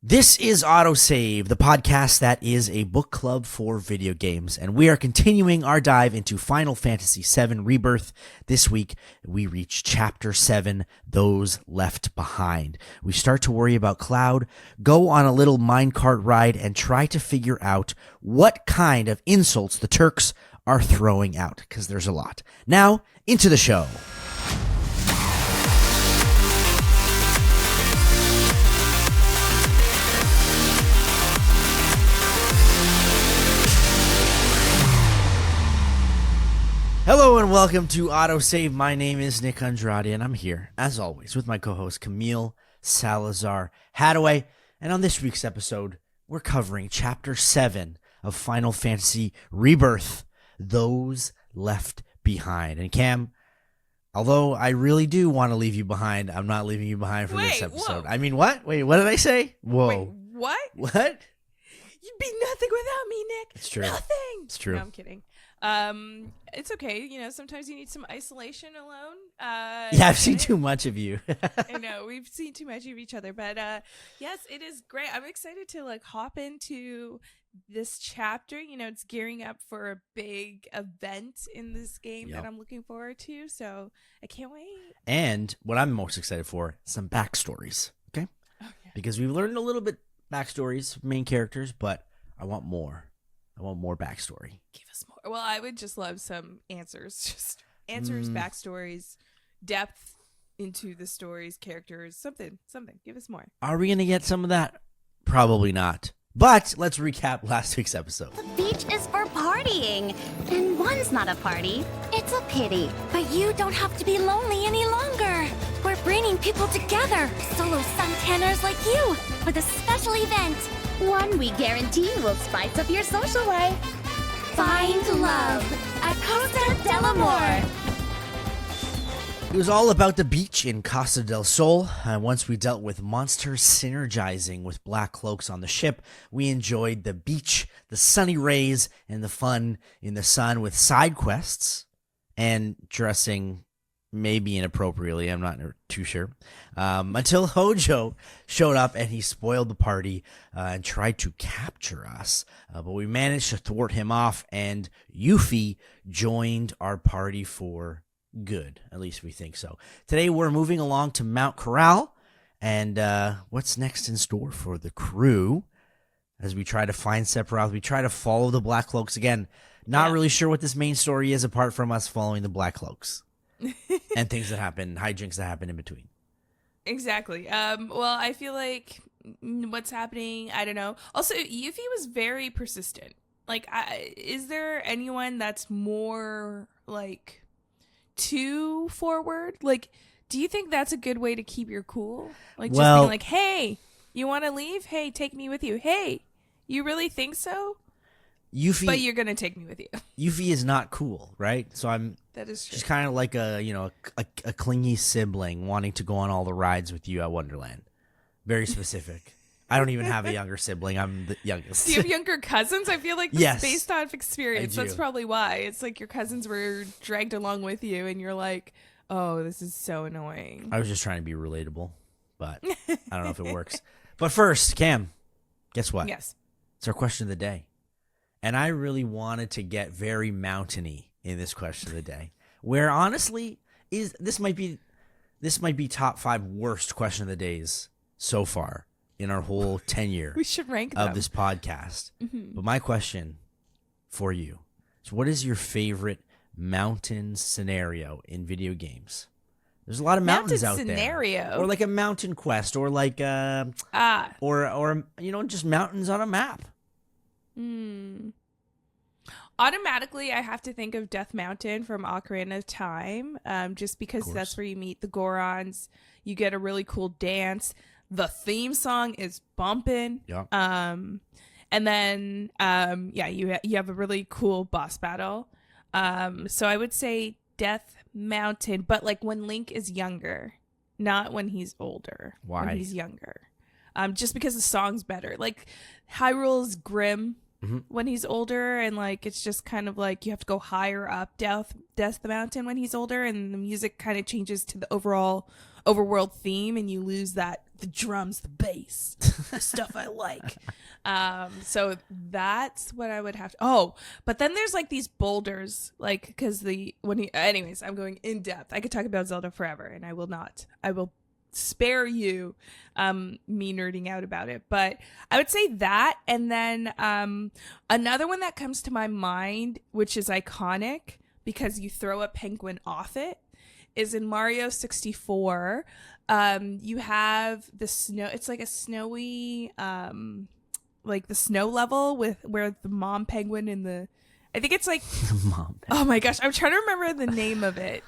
This is AutoSave, the podcast that is a book club for video games, and we are continuing our dive into Final Fantasy VII Rebirth. This week, we reach Chapter 7, Those Left Behind. We start to worry about Cloud, go on a little minecart ride, and try to figure out what kind of insults the Turks are throwing out, because there's a lot. Now, into the show. Hello and welcome to AutoSave. My name is Nick Andrade, and I'm here, as always, with my co-host Camille Salazar Hadaway. And on this week's episode, we're covering Chapter 7 of Final Fantasy Rebirth, Those Left Behind. And Cam, although I really do want to leave you behind, I'm not leaving you behind for this episode. Whoa. I mean, what? Wait, what did I say? Whoa. Wait, what? What? You'd be nothing without me, Nick. It's true. Nothing. It's true. No, I'm kidding. It's okay. You know, sometimes you need some isolation alone. Yeah, I've seen too much of you. I know we've seen too much of each other, but yes, it is great. I'm excited to hop into this chapter. You know, it's gearing up for a big event in this game that I'm looking forward to. So I can't wait. And what I'm most excited for, some backstories. Okay, because we've learned a little bit backstories, main characters, but I want more. I want more backstory. Give us more. Well, I would just love some answers. Just answers, backstories, depth into the stories, characters, something. Give us more. Are we going to get some of that? Probably not. But let's recap last week's episode. The beach is for partying, and one's not a party. It's a pity. But you don't have to be lonely any longer. We're bringing people together, solo suntanners like you, for the special event. One we guarantee will spice up your social life. Find love at Costa del Amor. It was all about the beach in Costa del Sol. Once we dealt with monsters synergizing with black cloaks on the ship, we enjoyed the beach, the sunny rays, and the fun in the sun with side quests and dressing maybe inappropriately. I'm not too sure. Until Hojo showed up and he spoiled the party and tried to capture us. But we managed to thwart him off, and Yuffie joined our party for good. At least we think so. Today we're moving along to Mount Corel. And what's next in store for the crew as we try to find Sephiroth? We try to follow the Black Cloaks. Again, not really sure what this main story is apart from us following the Black Cloaks. And things that happen, hijinks that happen in between. Exactly. Well, I feel like what's happening, I don't know. Also, Yuffie was very persistent. Is there anyone that's more, too forward? Do you think that's a good way to keep your cool? Just being hey, you want to leave? Hey, take me with you. Hey, you really think so? Yuffie, but you're gonna take me with you. Yuffie is not cool, right? So That is true. She's kind of like a clingy sibling wanting to go on all the rides with you at Wonderland. Very specific. I don't even have a younger sibling. I'm the youngest. Do you have younger cousins? I feel like this is based on experience. That's probably why. It's like your cousins were dragged along with you, and you're like, "Oh, this is so annoying." I was just trying to be relatable, but I don't know if it works. But first, Cam, guess what? Yes, it's our question of the day. And I really wanted to get very mountainy in this question of the day, where honestly this might be top 5 worst question of the days so far in our whole tenure. We should rank of them. This podcast. Mm-hmm. But my question for you is, what is your favorite mountain scenario in video games? There's a lot of mountains out there, or like a mountain quest, or or just mountains on a map. Automatically, I have to think of Death Mountain from Ocarina of Time, just because that's where you meet the Gorons. You get a really cool dance. The theme song is bumping. Yeah. And then, you have a really cool boss battle. So I would say Death Mountain, but when Link is younger, not when he's older. Why? When he's younger. Just because the song's better. Hyrule's grim when he's older, and it's just kind of you have to go higher up Death Mountain when he's older, and the music kind of changes to the overall overworld theme, and you lose that the drums, the bass, the stuff I like. So that's what I would have to. Oh, but then there's like these boulders, like because anyways, I'm going in depth. I could talk about Zelda forever, and I will not. I will spare you me nerding out about it, but I would say that. And then another one that comes to my mind, which is iconic because you throw a penguin off it, is in Mario 64. You have the snow. It's like a snowy like the snow level where the mom penguin and I think it's like Mom penguin. Oh my gosh, I'm trying to remember the name of it.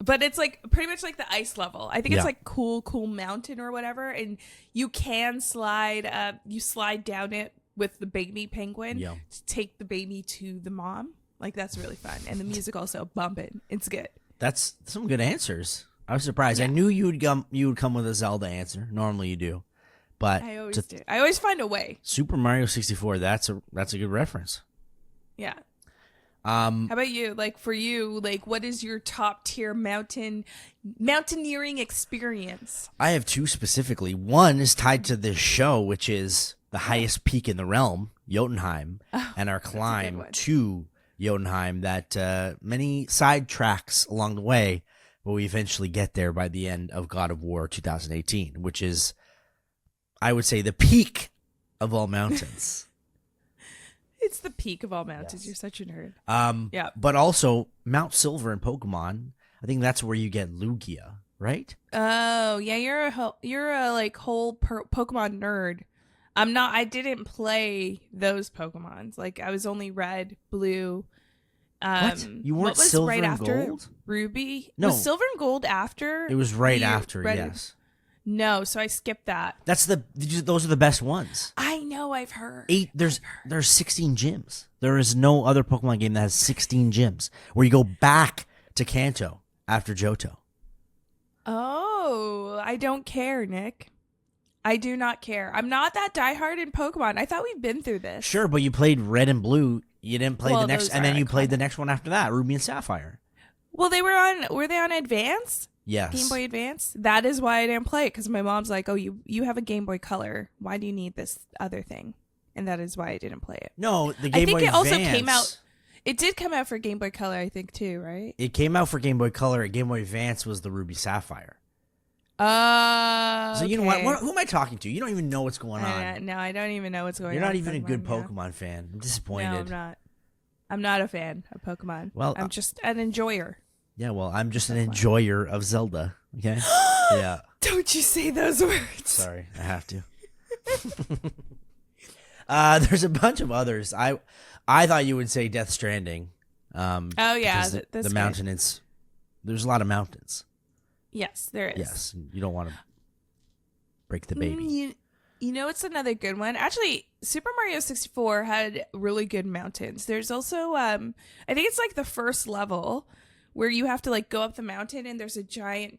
But it's like pretty much like the ice level. I think it's like cool mountain or whatever. And you can slide, you slide down it with the baby penguin to take the baby to the mom. Like that's really fun. And the music also bumping. It's good. That's some good answers. I was surprised. I knew you would come with a Zelda answer. Normally you do. But I always do. I always find a way. Super Mario 64, that's a good reference. Yeah. How about you? Like for you, like what is your top tier mountaineering experience? I have two specifically. One is tied to this show, which is the highest peak in the realm, Jotunheim, and our climb to Jotunheim. That many side tracks along the way, but we eventually get there by the end of God of War 2018, which is, I would say, the peak of all mountains. It's the peak of all mountains. Yes. You're such a nerd. Yeah. But also Mount Silver in Pokemon. I think that's where you get Lugia, right? Oh yeah, you're a like whole Pokemon nerd. I'm not. I didn't play those Pokemons. Like I was only Red, Blue. What? You weren't what was Silver right and after Gold? Ruby? No. Was Silver and Gold after? It was right after. Red yes. No, so I skipped that. Those are the best ones. I know, I've heard. There's 16 gyms. There is no other Pokemon game that has 16 gyms where you go back to Kanto after Johto. Oh, I don't care, Nick. I do not care. I'm not that diehard in Pokemon. I thought we'd been through this. Sure, but you played Red and Blue. You didn't play the next, and then you played the iconic. next one after that, Ruby and Sapphire. Well, were they on Advance? Yes. Game Boy Advance? That is why I didn't play it, because my mom's like, oh, you have a Game Boy Color. Why do you need this other thing? And that is why I didn't play it. No, the Game Boy Advance. I think it also came out. It did come out for Game Boy Color, I think, too, right? It came out for Game Boy Color. Game Boy Advance was the Ruby Sapphire. So you know what? Who am I talking to? You don't even know what's going on. No, I don't even know what's going on. You're not even a good Pokemon fan. I'm disappointed. No, I'm not. I'm not a fan of Pokemon. Well, I'm just an enjoyer. Yeah, well, I'm just an enjoyer of Zelda. Okay? Yeah. Don't you say those words. Sorry, I have to. There's a bunch of others. I thought you would say Death Stranding. Oh yeah, the mountain is. There's a lot of mountains. Yes, there is. Yes, you don't want to break the baby. You know, it's another good one. Actually, Super Mario 64 had really good mountains. There's also, I think it's like the first level where you have to like go up the mountain and there's a giant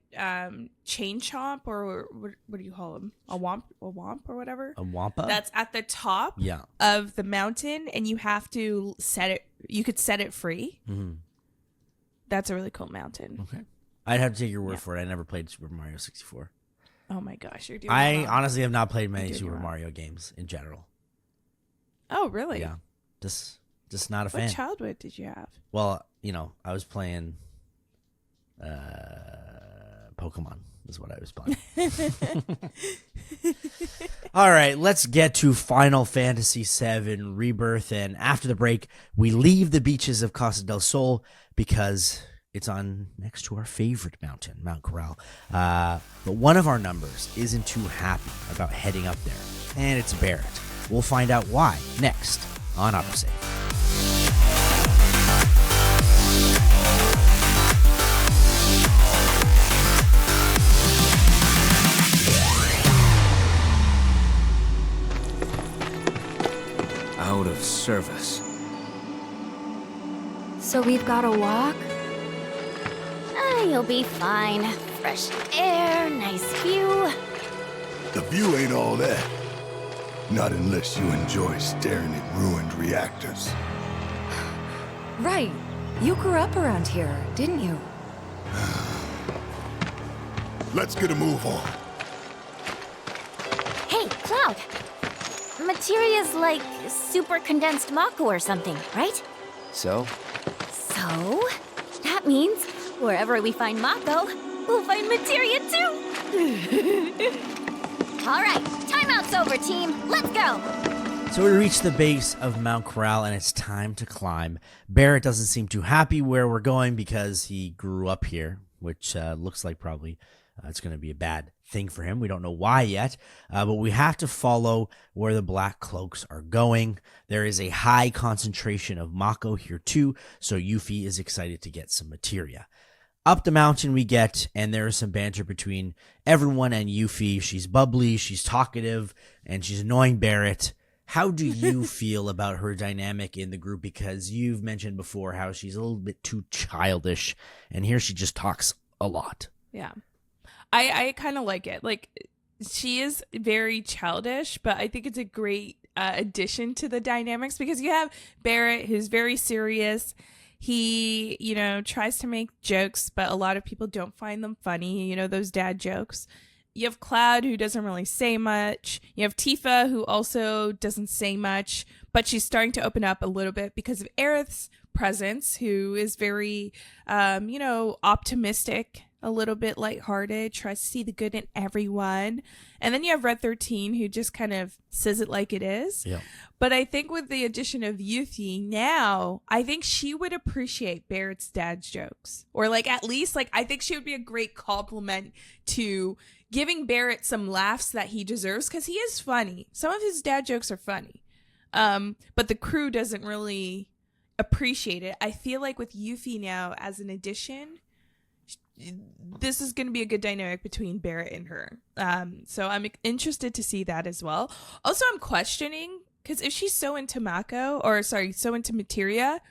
chain chomp, or what do you call them? A womp or whatever? A wampa? That's at the top of the mountain, and you have to set it. You could set it free. Mm-hmm. That's a really cool mountain. Okay. I'd have to take your word for it. I never played Super Mario 64. Oh my gosh, you're doing I honestly have not played many Super Mario games in general. Oh, really? Yeah. Just not a fan. What childhood did you have? Well, I was playing Pokemon is what I was playing. All right, let's get to Final Fantasy VII Rebirth, and after the break, we leave the beaches of Costa del Sol because it's on next to our favorite mountain, Mount Corel. But one of our numbers isn't too happy about heading up there, and it's Barrett. We'll find out why next on AutoSave. Out of service. So we've got to walk? You'll be fine. Fresh air, nice view. The view ain't all that. Not unless you enjoy staring at ruined reactors. Right. You grew up around here, didn't you? Let's get a move on. Cloud. Materia's like super condensed Mako or something, right? So? So, that means wherever we find Mako, we'll find materia too. All right, timeout's over, team. Let's go. So we reach the base of Mount Corel, and it's time to climb. Barrett doesn't seem too happy where we're going because he grew up here, which looks like probably it's going to be a bad thing for him. We don't know why yet, but we have to follow where the Black Cloaks are going. There is a high concentration of Mako here too, so Yuffie is excited to get some materia. Up the mountain we get, and there is some banter between everyone and Yuffie. She's bubbly, she's talkative, and she's annoying Barrett. How do you feel about her dynamic in the group? Because you've mentioned before how she's a little bit too childish, and here she just talks a lot. Yeah. I kind of like it. Like, she is very childish, but I think it's a great addition to the dynamics because you have Barrett, who's very serious. He, tries to make jokes, but a lot of people don't find them funny, those dad jokes. You have Cloud, who doesn't really say much. You have Tifa, who also doesn't say much, but she's starting to open up a little bit because of Aerith's presence, who is very, optimistic, a little bit lighthearted, tries to see the good in everyone. And then you have Red 13, who just kind of says it like it is. Yeah. But I think with the addition of Yuffie now, I think she would appreciate Barrett's dad's jokes. Or at least, I think she would be a great compliment to giving Barrett some laughs that he deserves, because he is funny. Some of his dad jokes are funny. But the crew doesn't really appreciate it. I feel like with Yuffie now as an addition, this is going to be a good dynamic between Barrett and her. So I'm interested to see that as well. Also, I'm questioning, because if she's so into so into materia,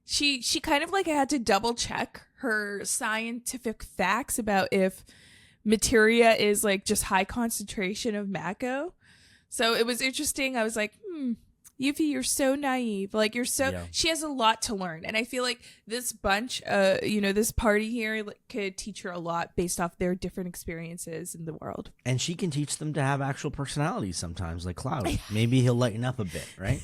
she kind of had to double check her scientific facts about if materia is just high concentration of Mako. So it was interesting. I was like, Yuffie, you're so naive. She has a lot to learn. And I feel like this bunch, this party here could teach her a lot based off their different experiences in the world. And she can teach them to have actual personalities sometimes, like Cloud. Maybe he'll lighten up a bit, right?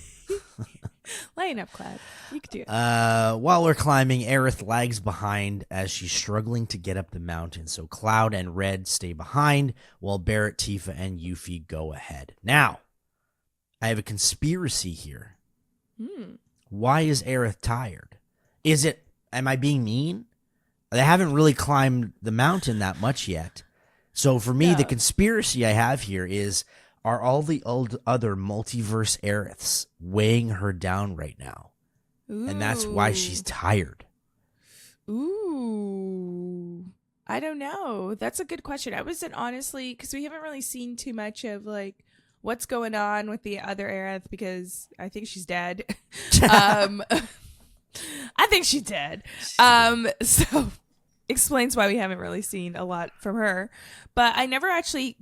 Lighten up, Cloud. You could do it. While we're climbing, Aerith lags behind as she's struggling to get up the mountain. So Cloud and Red stay behind while Barrett, Tifa, and Yuffie go ahead. Now, I have a conspiracy here. Why is Aerith tired? Am I being mean? They haven't really climbed the mountain that much yet. So for me, the conspiracy I have here is, are all the other multiverse Aeriths weighing her down right now? Ooh. And that's why she's tired. Ooh. I don't know. That's a good question. I wasn't honestly, because we haven't really seen too much of what's going on with the other Aerith, because I think she's dead. I think she's dead. So explains why we haven't really seen a lot from her. But I never actually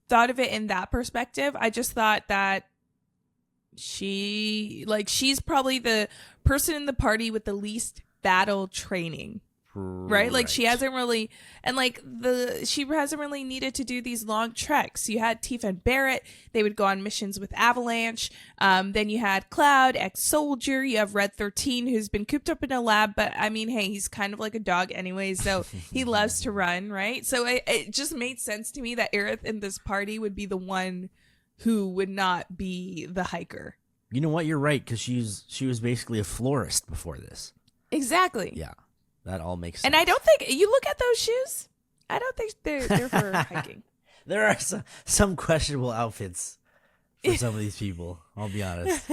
thought of it in that perspective. I just thought that she's probably the person in the party with the least battle training. Right? She hasn't really, and she hasn't really needed to do these long treks. You had Tifa and Barrett, they would go on missions with Avalanche. Then you had Cloud, ex-soldier. You have Red 13, who's been cooped up in a lab, but I mean, hey, he's kind of like a dog anyway, so he loves to run, right? So it just made sense to me that Aerith in this party would be the one who would not be the hiker. You know what? You're right, because she was basically a florist before this. Exactly. Yeah. That all makes sense. And I don't think, you look at those shoes, I don't think they're for hiking. There are some questionable outfits for some of these people, I'll be honest.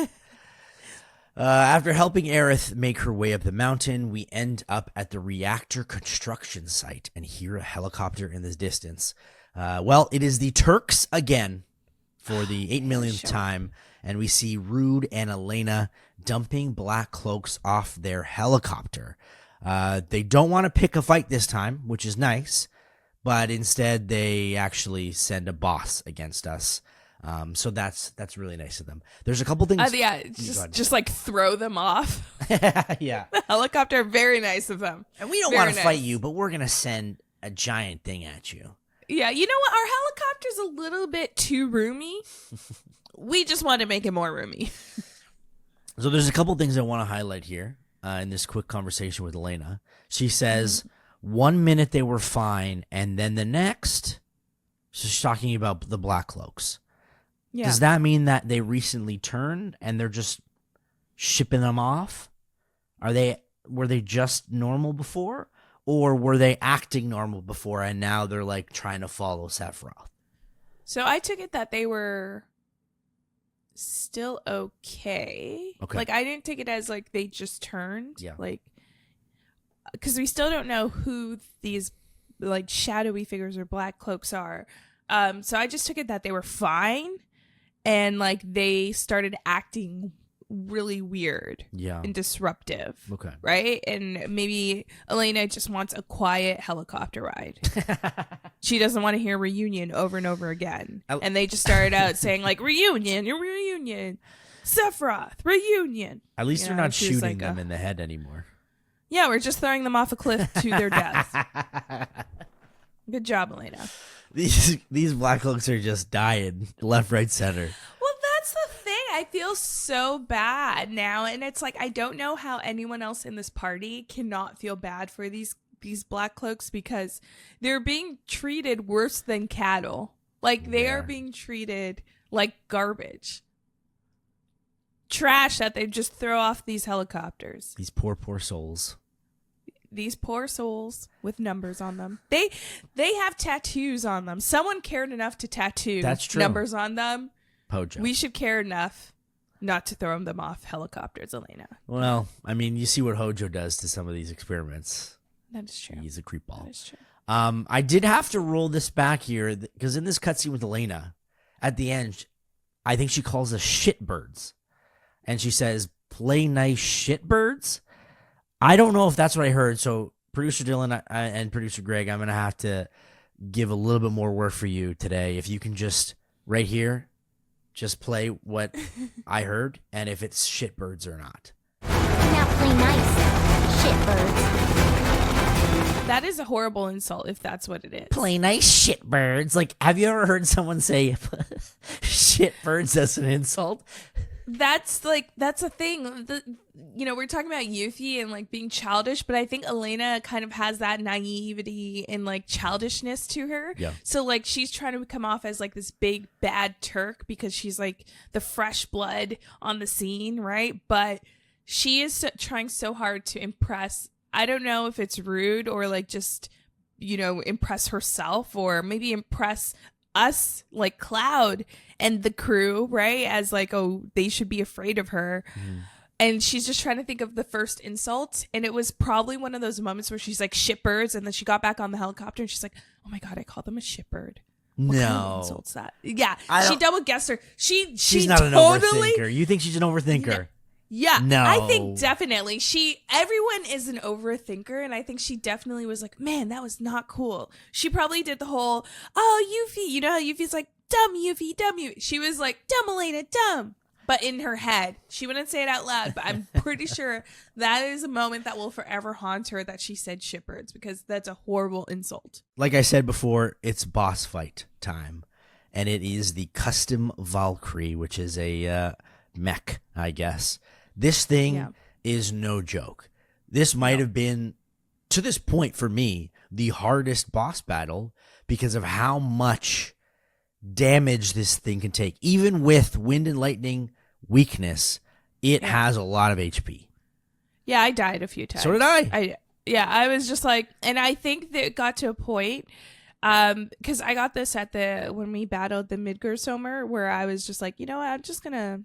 After helping Aerith make her way up the mountain, we end up at the reactor construction site and hear a helicopter in the distance. It is the Turks again for the 8 millionth time, and we see Rude and Elena dumping Black Cloaks off their helicopter. They don't want to pick a fight this time, which is nice, but instead they actually send a boss against us. So that's really nice of them. There's a couple things. Just throw them off. Yeah. The helicopter, very nice of them. And we don't want to fight you, but we're going to send a giant thing at you. Yeah, you know what? Our helicopter's a little bit too roomy. We just want to make it more roomy. So there's a couple things I want to highlight here in this quick conversation with Elena. She says 1 minute they were fine, and then the next, she's talking about the Black Cloaks. Yeah. Does that mean that they recently turned and they're just shipping them off? Were they just normal before, or were they acting normal before and now they're like trying to follow Sephiroth? So I took it that they were still okay. Okay. Like, I didn't take it as like they just turned. Yeah. Like, because we still don't know who these like shadowy figures or Black Cloaks are. So I just took it that they were fine, and like they started acting really weird and disruptive. Okay. Right? And maybe Elena just wants a quiet helicopter ride. She doesn't want to hear reunion over and over again. And they just started out saying like reunion, Sephiroth, reunion. At least they're not she was shooting like, them in the head anymore. Yeah, we're just throwing them off a cliff to their death. Good job, Elena. These Black Cloaks are just dying left, right, center. Well, that's the thing. I feel so bad now, and it's like I don't know how anyone else in this party cannot feel bad for these Black Cloaks, because they're being treated worse than cattle. Like, they are being treated like garbage. Trash that they just throw off these helicopters. These poor souls. These poor souls with numbers on them. They have tattoos on them. Someone cared enough to tattoo That's true. numbers on them. Pojo. We should care enough not to throw them off helicopters, Elena. Well, I mean, you see what Hojo does to some of these experiments. That is true. He's a creepball. That is true. I did have to roll this back here because in this cutscene with Elena, at the end, I think she calls us shitbirds. And she says, "Play nice shitbirds." I don't know if that's what I heard. So producer Dylan and producer Greg, I'm going to have to give a little bit more work for you today. If you can just, right here, just play what I heard, and if it's shitbirds or not. Now play nice, shitbirds. That is a horrible insult if that's what it is. Play nice shitbirds. Like, have you ever heard someone say shitbirds as an insult? That's a thing. We're talking about Yuffie and like being childish, but I think Elena kind of has that naivety and like childishness to her. Yeah. So like she's trying to come off as like this big bad Turk because she's like the fresh blood on the scene, right? But she is trying so hard to impress. I don't know if it's rude or like just, impress herself or maybe impress us, like Cloud and the crew, right? As like, oh, they should be afraid of her. And she's just trying to think of the first insult. And it was probably one of those moments where she's like, shitbirds. And then she got back on the helicopter and she's like, oh my God, I called them a shitbird. What kind of insult's that? Yeah. She double guessed her. She's not totally, an overthinker. You think she's an overthinker? Yeah. No. I think definitely. Everyone is an overthinker, and I think she definitely was like, man, that was not cool. She probably did the whole, oh, Yuffie. You know how Yuffie's like, dumb Yuffie, dumb Yuffie. She was like, dumb Elena, dumb. But in her head. She wouldn't say it out loud, but I'm pretty sure that is a moment that will forever haunt her, that she said shitbirds, because that's a horrible insult. Like I said before, it's boss fight time. And it is the custom Valkyrie, which is a mech, I guess. This thing is no joke. This might have been, to this point for me, the hardest boss battle because of how much damage this thing can take. Even with wind and lightning weakness, it has a lot of HP. Yeah, I died a few times. So did I. I was just like, and I think that it got to a point, because I got this when we battled the Midgårdsommer, where I was just like, I'm just gonna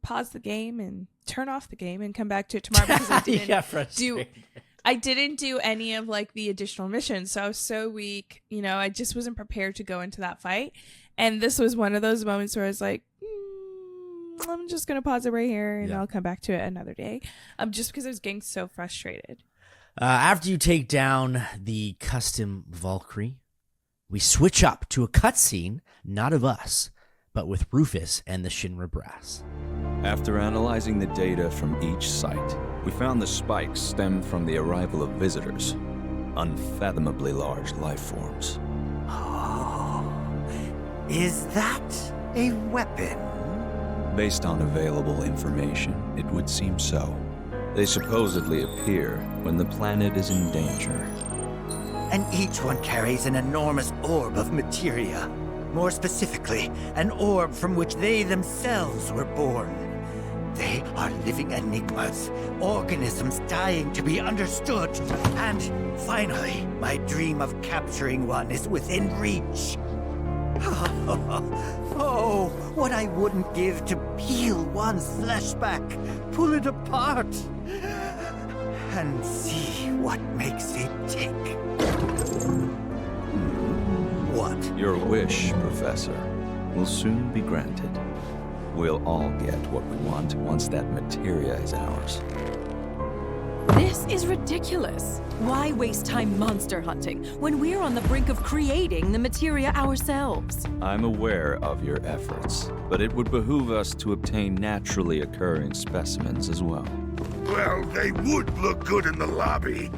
pause the game and turn off the game and come back to it tomorrow, because I didn't do any of like the additional missions, so I was so weak. I just wasn't prepared to go into that fight, and this was one of those moments where I was like, I'm just gonna pause it right here and I'll come back to it another day, just because I was getting so frustrated. After you take down the custom Valkyrie, we switch up to a cutscene, not of us, but with Rufus and the Shinra brass. After analyzing the data from each site, we found the spikes stemmed from the arrival of visitors, unfathomably large life forms. Is that a weapon? Based on available information, it would seem so. They supposedly appear when the planet is in danger. And each one carries an enormous orb of materia. More specifically, an orb from which they themselves were born. They are living enigmas, organisms dying to be understood. And finally, my dream of capturing one is within reach. Oh, what I wouldn't give to peel one's flesh back, pull it apart, and see what makes it tick. What? Your wish, Professor, will soon be granted. We'll all get what we want once that materia is ours. This is ridiculous. Why waste time monster hunting when we're on the brink of creating the materia ourselves? I'm aware of your efforts, but it would behoove us to obtain naturally occurring specimens as well. Well, they would look good in the lobby.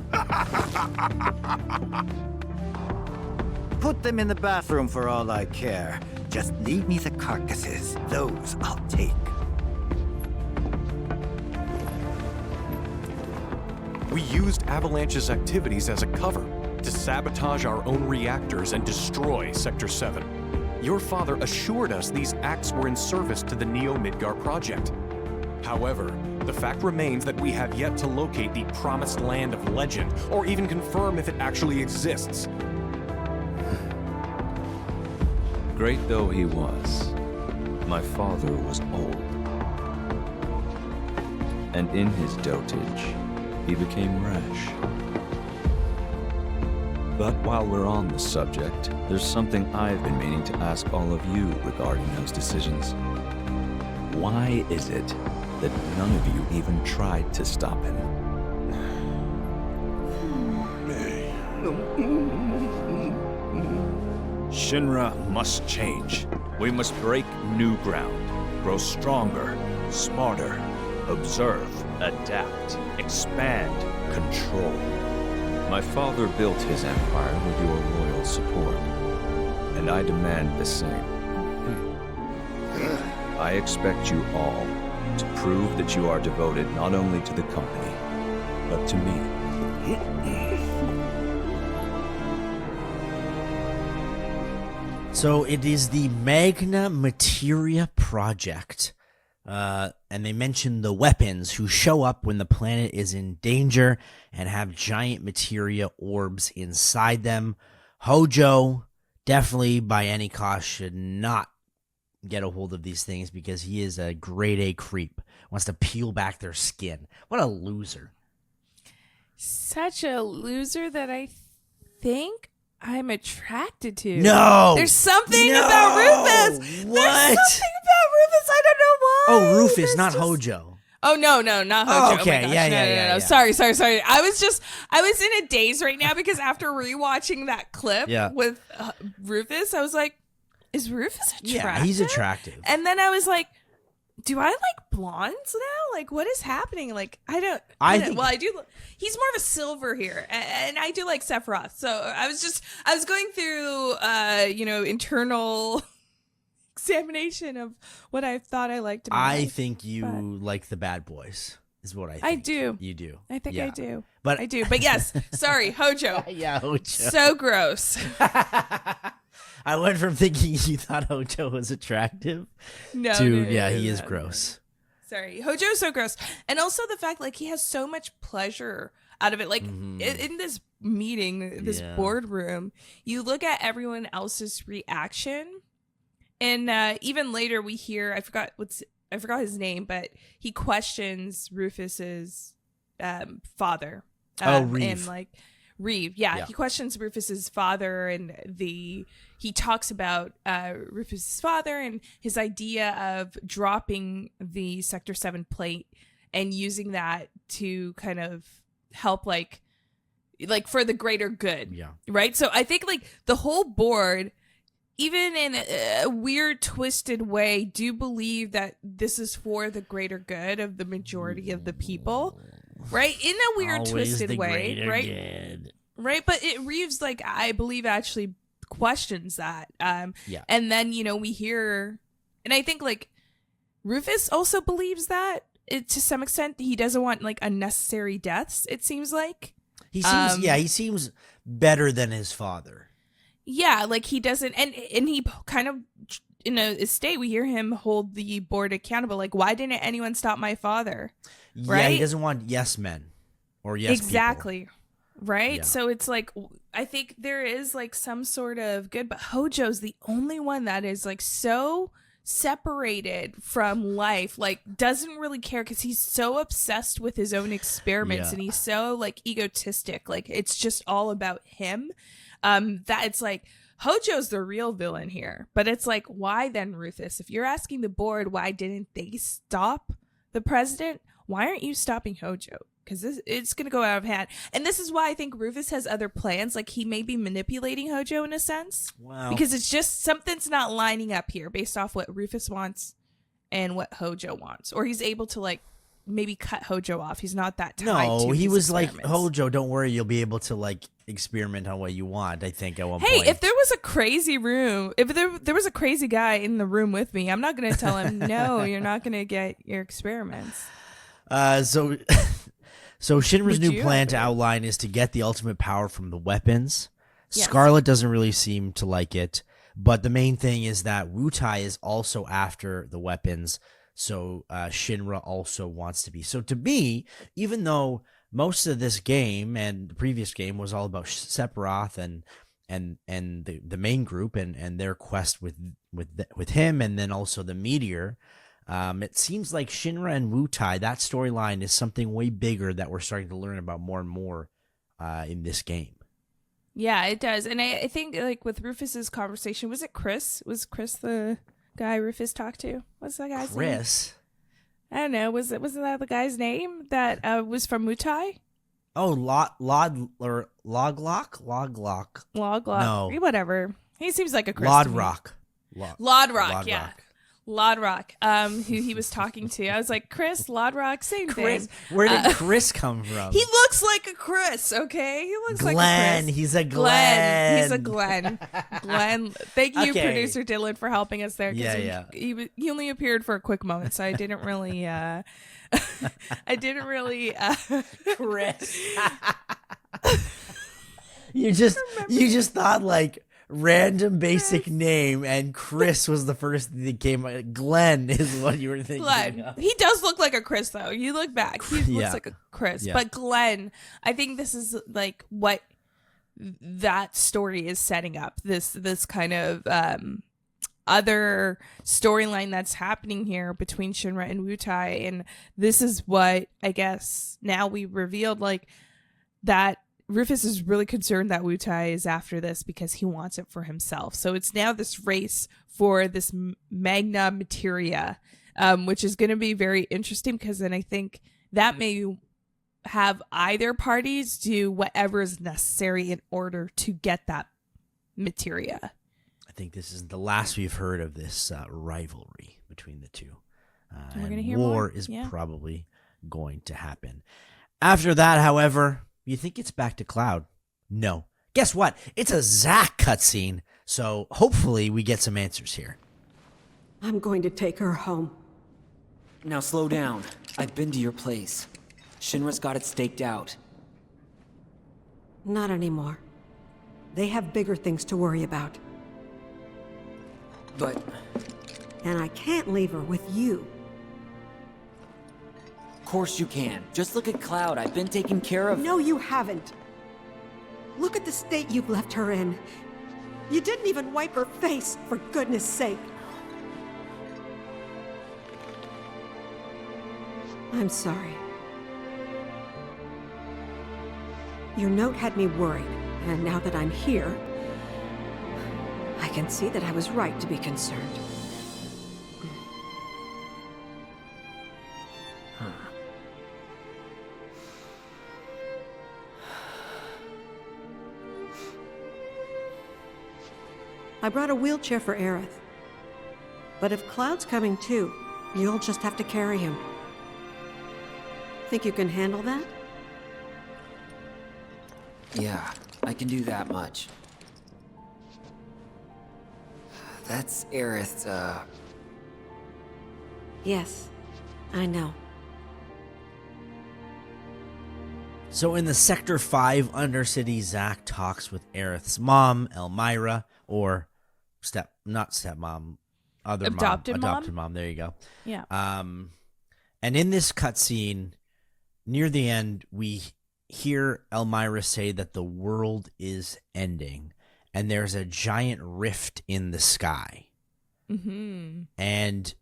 Put them in the bathroom for all I care. Just leave me the carcasses. Those I'll take. We used Avalanche's activities as a cover to sabotage our own reactors and destroy Sector 7. Your father assured us these acts were in service to the Neo-Midgar project. However, the fact remains that we have yet to locate the promised land of legend, or even confirm if it actually exists. Great though he was, my father was old. And in his dotage, he became rash. But while we're on the subject, there's something I've been meaning to ask all of you regarding those decisions. Why is it that none of you even tried to stop him? Shinra must change. We must break new ground, grow stronger, smarter, observe, adapt, expand, control. My father built his empire with your loyal support, and I demand the same. I expect you all to prove that you are devoted not only to the company, but to me. So it is the Magna Materia Project. And they mention the weapons who show up when the planet is in danger and have giant materia orbs inside them. Hojo, definitely by any cost, should not get a hold of these things because he is a grade A creep. Wants to peel back their skin. What a loser. Such a loser that I think I'm attracted to. No! There's something about Rufus! What? There's something about Rufus, I don't know why! Oh, Rufus, There's not just... Hojo. Oh, no, not Hojo. Oh, my okay, gosh. yeah. No. Sorry. I was in a daze right now because after rewatching that clip with Rufus, I was like, is Rufus attractive? Yeah, he's attractive. And then I was like, do I like blondes now? Like, what is happening? Like, I don't. Well, I do. He's more of a silver here, and I do like Sephiroth. So I was going through, internal examination of what I thought I liked. I think you like the bad boys. Is what I think. I do. You do. I think I do. But I do. But yes, sorry, Hojo. Yeah, Hojo. So gross. I went from thinking you thought Hojo was attractive no, he is gross. Sorry, Hojo's so gross. And also the fact, like, he has so much pleasure out of it. Like, in this meeting, this boardroom, you look at everyone else's reaction. And even later we hear, I forgot his name, but he questions Rufus's father. Reeve. And, like, Reeve, yeah, he questions Rufus's father, and he talks about Rufus's father and his idea of dropping the Sector 7 plate and using that to kind of help like for the greater good. Yeah. Right? So I think like the whole board, even in a weird twisted way, do believe that this is for the greater good of the majority of the people. Right? In a weird twisted way, right? Good. Right? But Reeves, like, I believe actually questions that. Yeah. And then, you know, we hear, and I think like Rufus also believes that to some extent. He doesn't want like unnecessary deaths, it seems like. He seems, he seems better than his father. Yeah, like he doesn't, and he kind of, in a state, we hear him hold the board accountable. Like, why didn't anyone stop my father? Yeah, right? He doesn't want yes men or yes exactly. people. Right? Yeah. So it's like, I think there is like some sort of good, but Hojo's the only one that is like so separated from life, like doesn't really care because he's so obsessed with his own experiments and he's so like egotistic. Like it's just all about him. That it's like Hojo's the real villain here. But it's like, why then, Rufus? If you're asking the board why didn't they stop the president, why aren't you stopping Hojo? Because it's going to go out of hand. And this is why I think Rufus has other plans. Like, he may be manipulating Hojo in a sense. Wow. Because it's just something's not lining up here based off what Rufus wants and what Hojo wants. Or he's able to, like, maybe cut Hojo off. He's not that tied to he his was like, experiments. Hojo, don't worry, you'll be able to, like, experiment on what you want, I think, at one point. Hey, if there was a crazy room, if there was a crazy guy in the room with me, I'm not going to tell him, no, you're not going to get your experiments. So Shinra's Would new you? plan to outline is to get the ultimate power from the weapons. Yes. Scarlet doesn't really seem to like it, but the main thing is that Wutai is also after the weapons, so Shinra also wants to be. So to me, even though most of this game and the previous game was all about Sephiroth and the main group and their quest with him, and then also the meteor, it seems like Shinra and Wutai, that storyline is something way bigger that we're starting to learn about more and more in this game. Yeah, it does. And I think, like, with Rufus's conversation, was it Chris? Was Chris the guy Rufus talked to? What's that guy's name? Chris? I don't know. Wasn't that the guy's name that was from Wutai? Oh, Loglock? Loglock. No. Whatever. He seems like a Chris. Lodrock. Lodrock, yeah. Lodrock, who he was talking to. I was like, Chris, Lodrock, same Chris. thing. Where did Chris come from? He looks like a Chris, okay? He looks like a Glenn. Chris. He's a Glenn. He's a Glenn. Glenn. Thank you, Okay. Producer Dylan, for helping us there. Yeah. He only appeared for a quick moment, so I didn't really... Chris. You just thought like random basic name, and Chris was the first thing that came. Glenn is what you were thinking. Glenn. Of. He does look like a Chris, though. You look back. He looks like a Chris. Yeah. But Glenn, I think this is like what that story is setting up. This kind of other storyline that's happening here between Shinra and Wutai. And this is what, I guess, now we revealed, like, that Rufus is really concerned that Wutai is after this because he wants it for himself. So it's now this race for this magna materia, which is going to be very interesting, because then I think that may have either parties do whatever is necessary in order to get that materia. I think this is the last we've heard of this rivalry between the two. We're gonna and hear war more. is Yeah. probably going to happen. After that, however, you think it's back to Cloud. No. Guess what? It's a Zack cutscene, so hopefully we get some answers here. I'm going to take her home. Now slow down. I've been to your place. Shinra's got it staked out. Not anymore. They have bigger things to worry about. But And I can't leave her with you. of course you can. Just look at Cloud. I've been taking care of... No, you haven't. Look at the state you've left her in. You didn't even wipe her face, for goodness sake. I'm sorry. Your note had me worried, and now that I'm here, I can see that I was right to be concerned. I brought a wheelchair for Aerith. But if Cloud's coming too, you'll just have to carry him. Think you can handle that? Yeah, I can do that much. That's Aerith's, Yes, I know. So in the Sector 5 Undercity, Zack talks with Aerith's mom, Elmira, or not stepmom, other Adopted mom. mom? Adopted mom, there you go. Yeah. And in this cutscene, near the end, we hear Elmira say that the world is ending, and there's a giant rift in the sky. Mm-hmm. And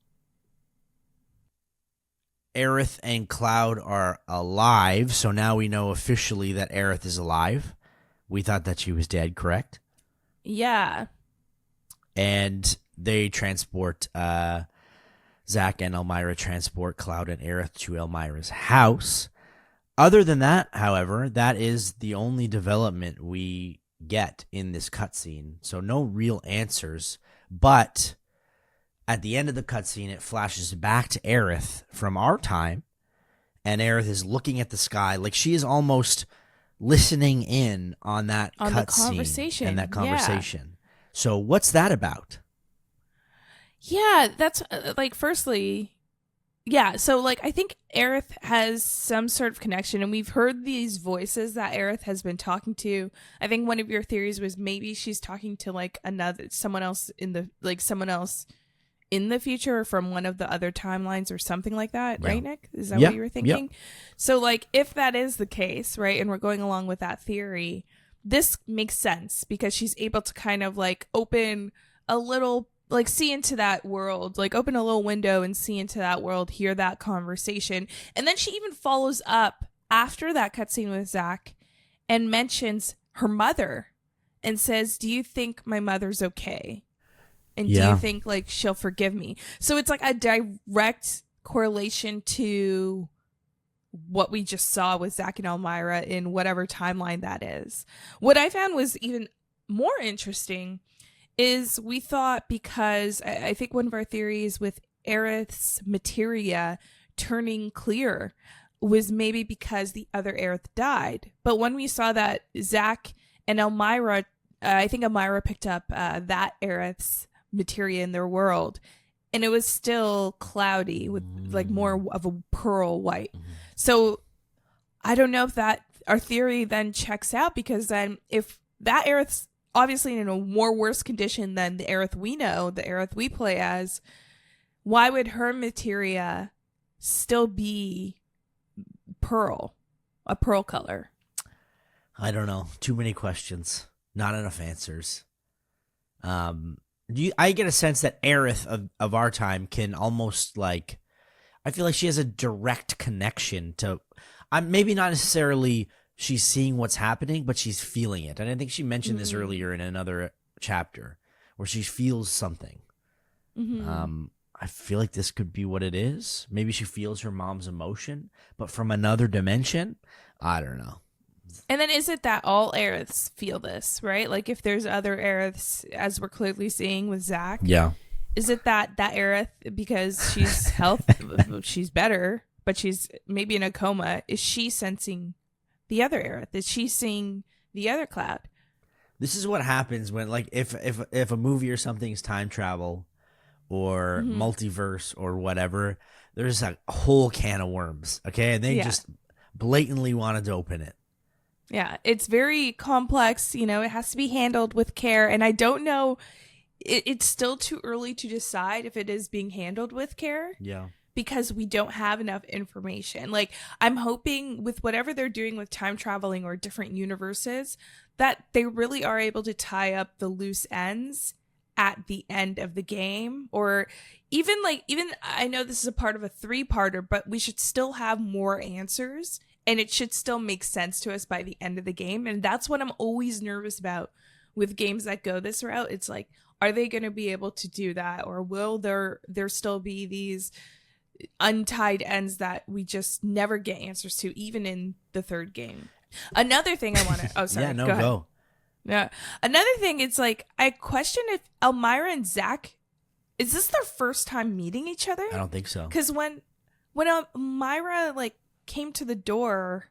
Aerith and Cloud are alive, so now we know officially that Aerith is alive. We thought that she was dead, correct? Yeah. And they transport, Zack and Elmira transport Cloud and Aerith to Elmira's house. Other than that, however, that is the only development we get in this cutscene. So no real answers, but at the end of the cutscene, it flashes back to Aerith from our time, and Aerith is looking at the sky like she is almost listening in on that cutscene and that conversation. Yeah. So what's that about? Yeah, that's firstly, yeah. So I think Aerith has some sort of connection, and we've heard these voices that Aerith has been talking to. I think one of your theories was maybe she's talking to someone else in the future, or from one of the other timelines, or something like that, right, Nick? Is that what you were thinking? Yep. So if that is the case, right, and we're going along with that theory, this makes sense because she's able to kind of open a little, see into that world, open a little window and see into that world, hear that conversation. And then she even follows up after that cutscene with Zack and mentions her mother and says, "Do you think my mother's okay? And do you think she'll forgive me?" So it's a direct correlation to what we just saw with Zack and Elmira in whatever timeline that is. What I found was even more interesting is we thought, because I think one of our theories with Aerith's materia turning clear was maybe because the other Aerith died. But when we saw that Zack and Elmira, I think Elmira picked up that Aerith's materia in their world, and it was still cloudy with more of a pearl white. So I don't know if that our theory then checks out, because then if that Aerith's obviously in a more worse condition than the Aerith we know, the Aerith we play as, why would her materia still be a pearl color? I don't know. Too many questions. Not enough answers. I get a sense that Aerith of our time can almost I feel like she has a direct connection to, maybe not necessarily she's seeing what's happening, but she's feeling it. And I think she mentioned this earlier in another chapter where she feels something. Mm-hmm. I feel like this could be what it is. Maybe she feels her mom's emotion, but from another dimension. I don't know. And then is it that all Aeriths feel this, right? If there's other Aeriths, as we're clearly seeing with Zack. Yeah. Is it that Aerith, because she's she's better, but she's maybe in a coma, is she sensing the other Aerith? Is she seeing the other Cloud? This is what happens when, if a movie or something is time travel or multiverse or whatever, there's a whole can of worms, okay? And they just blatantly wanted to open it. Yeah, it's very complex. It has to be handled with care. And I don't know, it's still too early to decide if it is being handled with care. Yeah. Because we don't have enough information. I'm hoping with whatever they're doing with time traveling or different universes, that they really are able to tie up the loose ends at the end of the game. Or even I know this is a part of a 3-parter, but we should still have more answers. And it should still make sense to us by the end of the game. And that's what I'm always nervous about with games that go this route. It's are they going to be able to do that? Or will there still be these untied ends that we just never get answers to, even in the 3rd game? Another thing I want to... Oh, sorry. Yeah, no, go. Yeah. Another thing, it's I question if Elmira and Zack, is this their first time meeting each other? I don't think so. Because when Elmira, came to the door,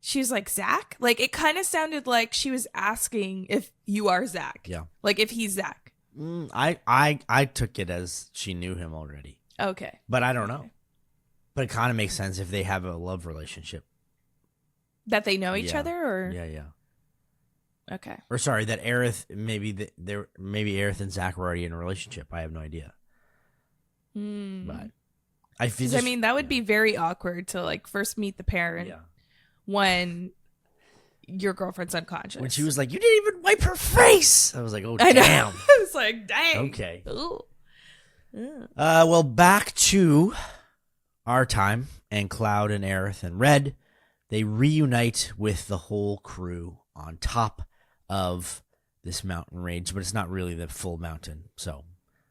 she was like, "Zack?" It kind of sounded like she was asking if you are Zack. Yeah. If he's Zack. I took it as she knew him already, Okay. but I don't know. But it kind of makes sense if they have a love relationship. That they know each Yeah. other, or Yeah. okay. Or sorry, that Aerith maybe Aerith and Zach were already in a relationship. I have no idea. But I feel. 'Cause, I mean, that would be very awkward to like first meet the parent when your girlfriend's unconscious. When she was like, "You didn't even wipe her face," I was like, "Oh I know. damn." I was like, dang. Okay. Ooh. Yeah. Well, back to our time, and Cloud and Aerith and Red, they reunite with the whole crew on top of this mountain range, but it's not really the full mountain, so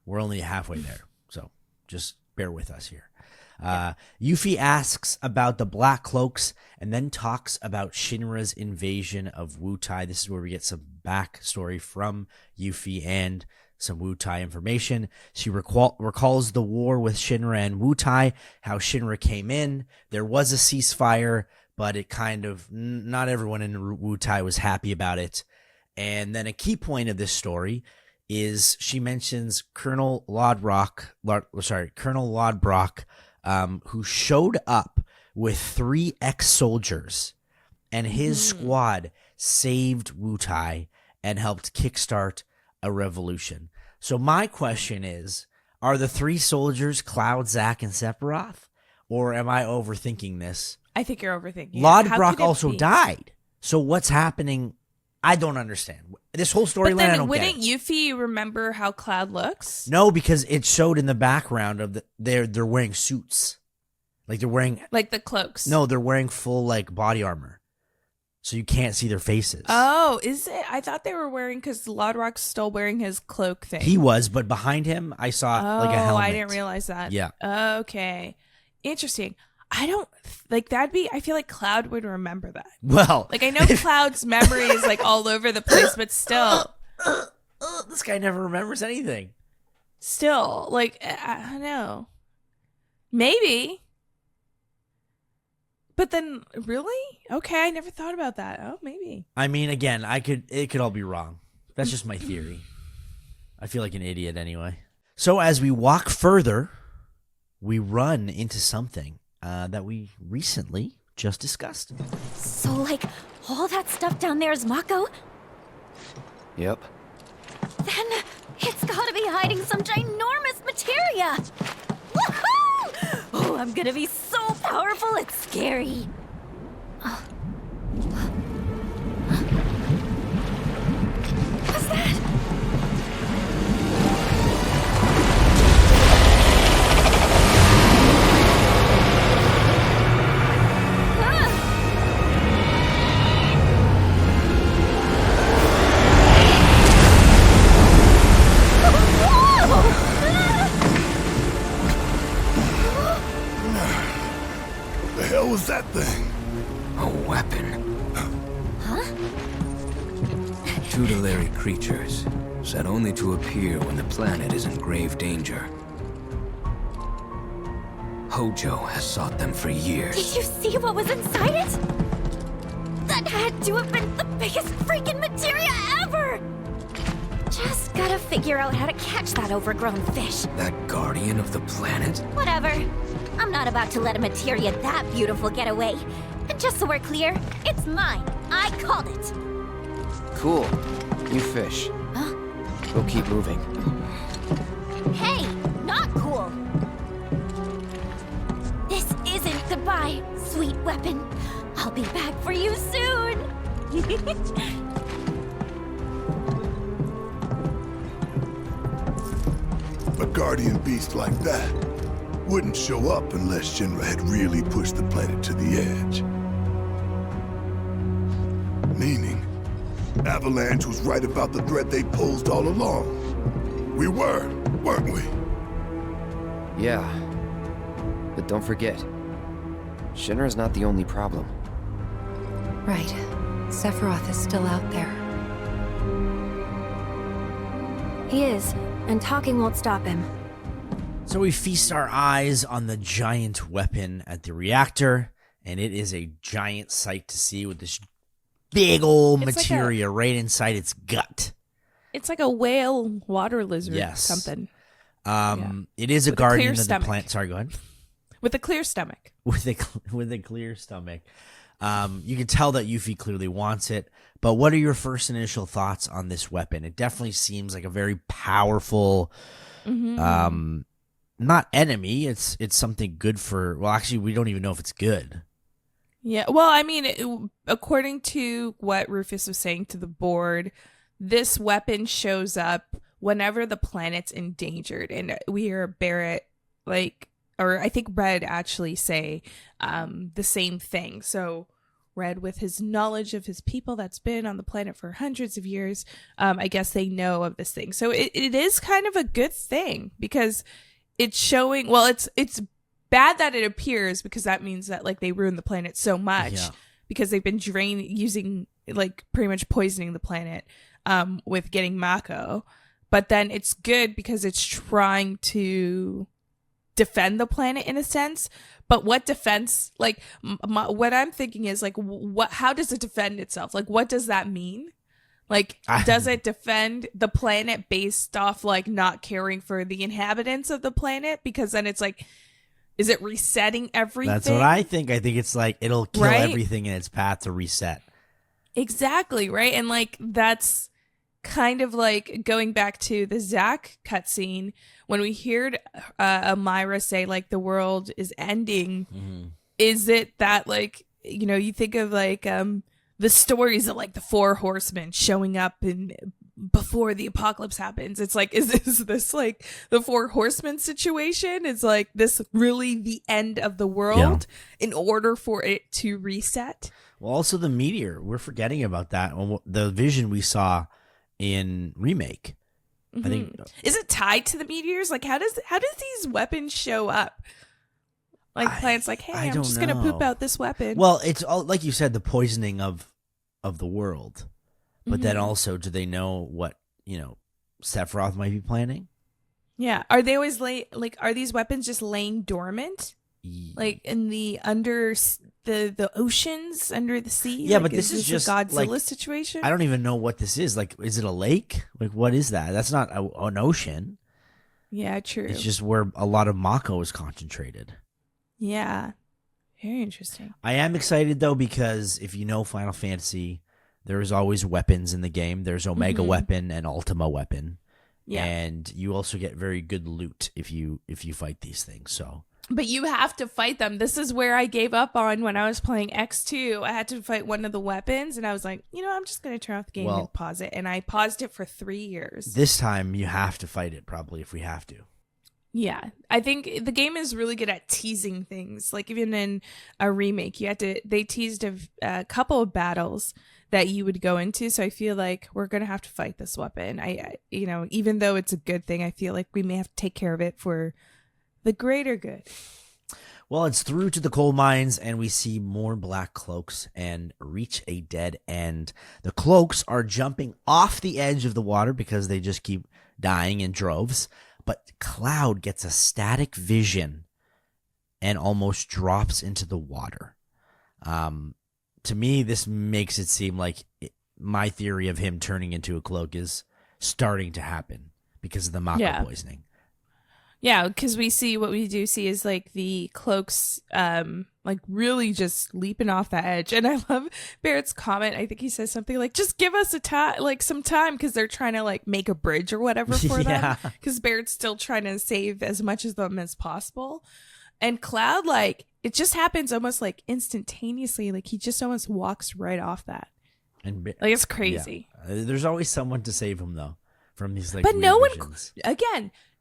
we're only halfway there. So just bear with us here. Yuffie asks about the Black Cloaks and then talks about Shinra's invasion of Wutai. This is where we get some backstory from Yuffie and some Wutai information. She recalls the war with Shinra and Wutai, how Shinra came in. There was a ceasefire, but it kind of, not everyone in Wutai was happy about it. And then a key point of this story is she mentions Colonel Lodbrok, who showed up with 3 ex-soldiers, and his squad saved Wutai and helped kickstart a revolution. So my question is, are the 3 soldiers Cloud, Zack, and Sephiroth? Or am I overthinking this? I think you're overthinking. Lodbrok also died. So what's happening? I don't understand. This whole storyline, I don't get it. Wouldn't Yuffie remember how Cloud looks? No, because it showed in the background of they're wearing suits. Like they're wearing like the cloaks. No, they're wearing full like body armor. So you can't see their faces. Oh, is it? I thought they were wearing, because Lodbrok's still wearing his cloak thing. He was, but behind him I saw like a helmet. Oh, I didn't realize that. Yeah. Okay. Interesting. I don't like that'd be. I feel like Cloud would remember that. Well, like I know Cloud's memory is like all over the place, but still, this guy never remembers anything. Still, like I don't know, maybe. But then, really? Okay, I never thought about that. Oh, maybe. I mean, again, it could all be wrong. That's just my theory. I feel like an idiot anyway. So as we walk further, we run into something that we recently just discussed. So, like, all that stuff down there is Mako? Yep. Then it's gotta be hiding some ginormous materia! Woohoo! Oh, I'm gonna be so powerful, it's scary. What's that? The hell was that thing? A weapon. Huh? Tutelary creatures, said only to appear when the planet is in grave danger. Hojo has sought them for years. Did you see what was inside it? That had to have been the biggest freaking materia ever! Just gotta figure out how to catch that overgrown fish. That guardian of the planet? Whatever. I'm not about to let a materia that beautiful get away. And just so we're clear, it's mine. I called it. Cool. You fish. Huh? We'll keep moving. Hey, not cool. This isn't goodbye, sweet weapon. I'll be back for you soon. A guardian beast like that wouldn't show up unless Shinra had really pushed the planet to the edge. Meaning, Avalanche was right about the threat they posed all along. We were, weren't we? Yeah. But don't forget, Shinra's not the only problem. Right. Sephiroth is still out there. He is, and talking won't stop him. So we feast our eyes on the giant weapon at the reactor, and it is a giant sight to see with this big old It's materia right inside its gut. It's like a whale water lizard. Yes. Something. It is a With a guardian clear of the stomach. planet. Sorry, go ahead. With a clear stomach. With a clear stomach. You can tell that Yuffie clearly wants it. But what are your first initial thoughts on this weapon? It definitely seems like a very powerful, not enemy. It's something good for. Well, actually, we don't even know if it's good. Yeah. Well, I mean, according to what Rufus was saying to the board, this weapon shows up whenever the planet's endangered, and we hear Barrett or I think Red actually say the same thing. So Red, with his knowledge of his people that's been on the planet for hundreds of years, I guess they know of this thing. So it is kind of a good thing because it's showing. Well, it's bad that it appears because that means that like they ruined the planet so much because they've been using like pretty much poisoning the planet with getting Mako. But then it's good because it's trying to defend the planet in a sense. But what defense, like what I'm thinking is like, how does it defend itself? Like, what does that mean? Like, does it defend the planet based off like not caring for the inhabitants of the planet? Because then it's like, is it resetting everything? That's what I think. I think it's like it'll kill everything in its path to reset. Exactly, right? And like that's kind of like going back to the Zack cutscene when we heard Amira say like the world is ending. Is it that like, you know, you think of like the stories of like the Four Horsemen showing up in before the apocalypse happens? It's like, is this like the Four Horsemen situation? Is like this really the end of the world in order for it to reset? Well, also the meteor. We're forgetting about that. The vision we saw in Remake. I think is it tied to the meteors? Like how does these weapons show up? Like planet's like, hey, I'm just gonna poop out this weapon. Well, it's all like you said, the poisoning of the world. But then also, do they know what, you know, Sephiroth might be planning? Yeah. Are they always are these weapons just laying dormant? Like in the under the oceans, under the sea? Yeah, like, but this is just a Godzilla like, situation. I don't even know what this is. Like, is it a lake? Like, what is that? That's not an ocean. Yeah, true. It's just where a lot of Mako is concentrated. Yeah. Very interesting. I am excited, though, because if you know Final Fantasy, there's always weapons in the game. There's Omega Weapon and Ultima Weapon. Yeah. And you also get very good loot if you fight these things, so... But you have to fight them. This is where I gave up on when I was playing X2. I had to fight one of the weapons, and I was like, you know, I'm just going to turn off the game and pause it. And I paused it for 3 years. This time, you have to fight it, probably, if we have to. Yeah. I think the game is really good at teasing things. Like, even in a remake, they teased a couple of battles that you would go into. So I feel like we're going to have to fight this weapon. I you know, even though it's a good thing, I feel like we may have to take care of it for the greater good. Well, it's through to the coal mines, and we see more black cloaks and reach a dead end. The cloaks are jumping off the edge of the water because they just keep dying in droves. But Cloud gets a static vision and almost drops into the water. To me, this makes it seem like my theory of him turning into a cloak is starting to happen because of the Mako poisoning. Yeah, because we do see is like the cloaks like really just leaping off that edge. And I love Barrett's comment. I think he says something like, just give us some time, because they're trying to like make a bridge or whatever for them. Because Barrett's still trying to save as much of them as possible. And Cloud, like, it just happens almost like instantaneously. Like he just almost walks right off that. And like it's crazy. Yeah. There's always someone to save him though from these like. But weird no visions.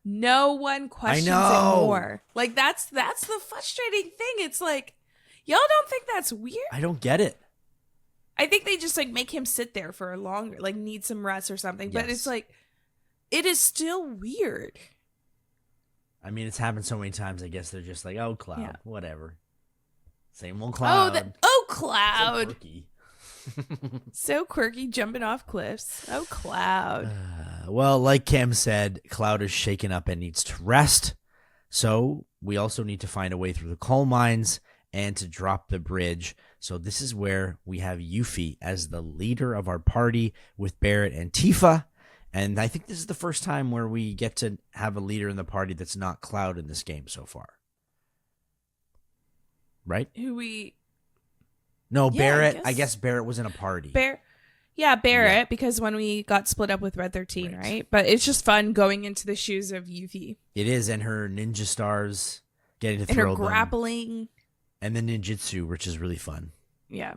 No one questions it more. Like that's the frustrating thing. It's like, y'all don't think that's weird? I don't get it. I think they just like make him sit there for a longer, like need some rest or something. But it's like, it is still weird. I mean, it's happened so many times. I guess they're just like, oh, Cloud, whatever. Same old Cloud. Cloud. So quirky. So quirky, jumping off cliffs. Oh, Cloud. Well, like Cam said, Cloud is shaken up and needs to rest. So we also need to find a way through the coal mines and to drop the bridge. So this is where we have Yuffie as the leader of our party with Barrett and Tifa. And I think this is the first time where we get to have a leader in the party that's not Cloud in this game so far. Right? No, Yeah, Barrett. I guess Barrett was in a party. Barrett, because when we got split up with Red 13, right? But it's just fun going into the shoes of Yuffie. It is, and her ninja stars getting to And throw her them. grappling. And the ninjutsu, which is really fun. Yeah.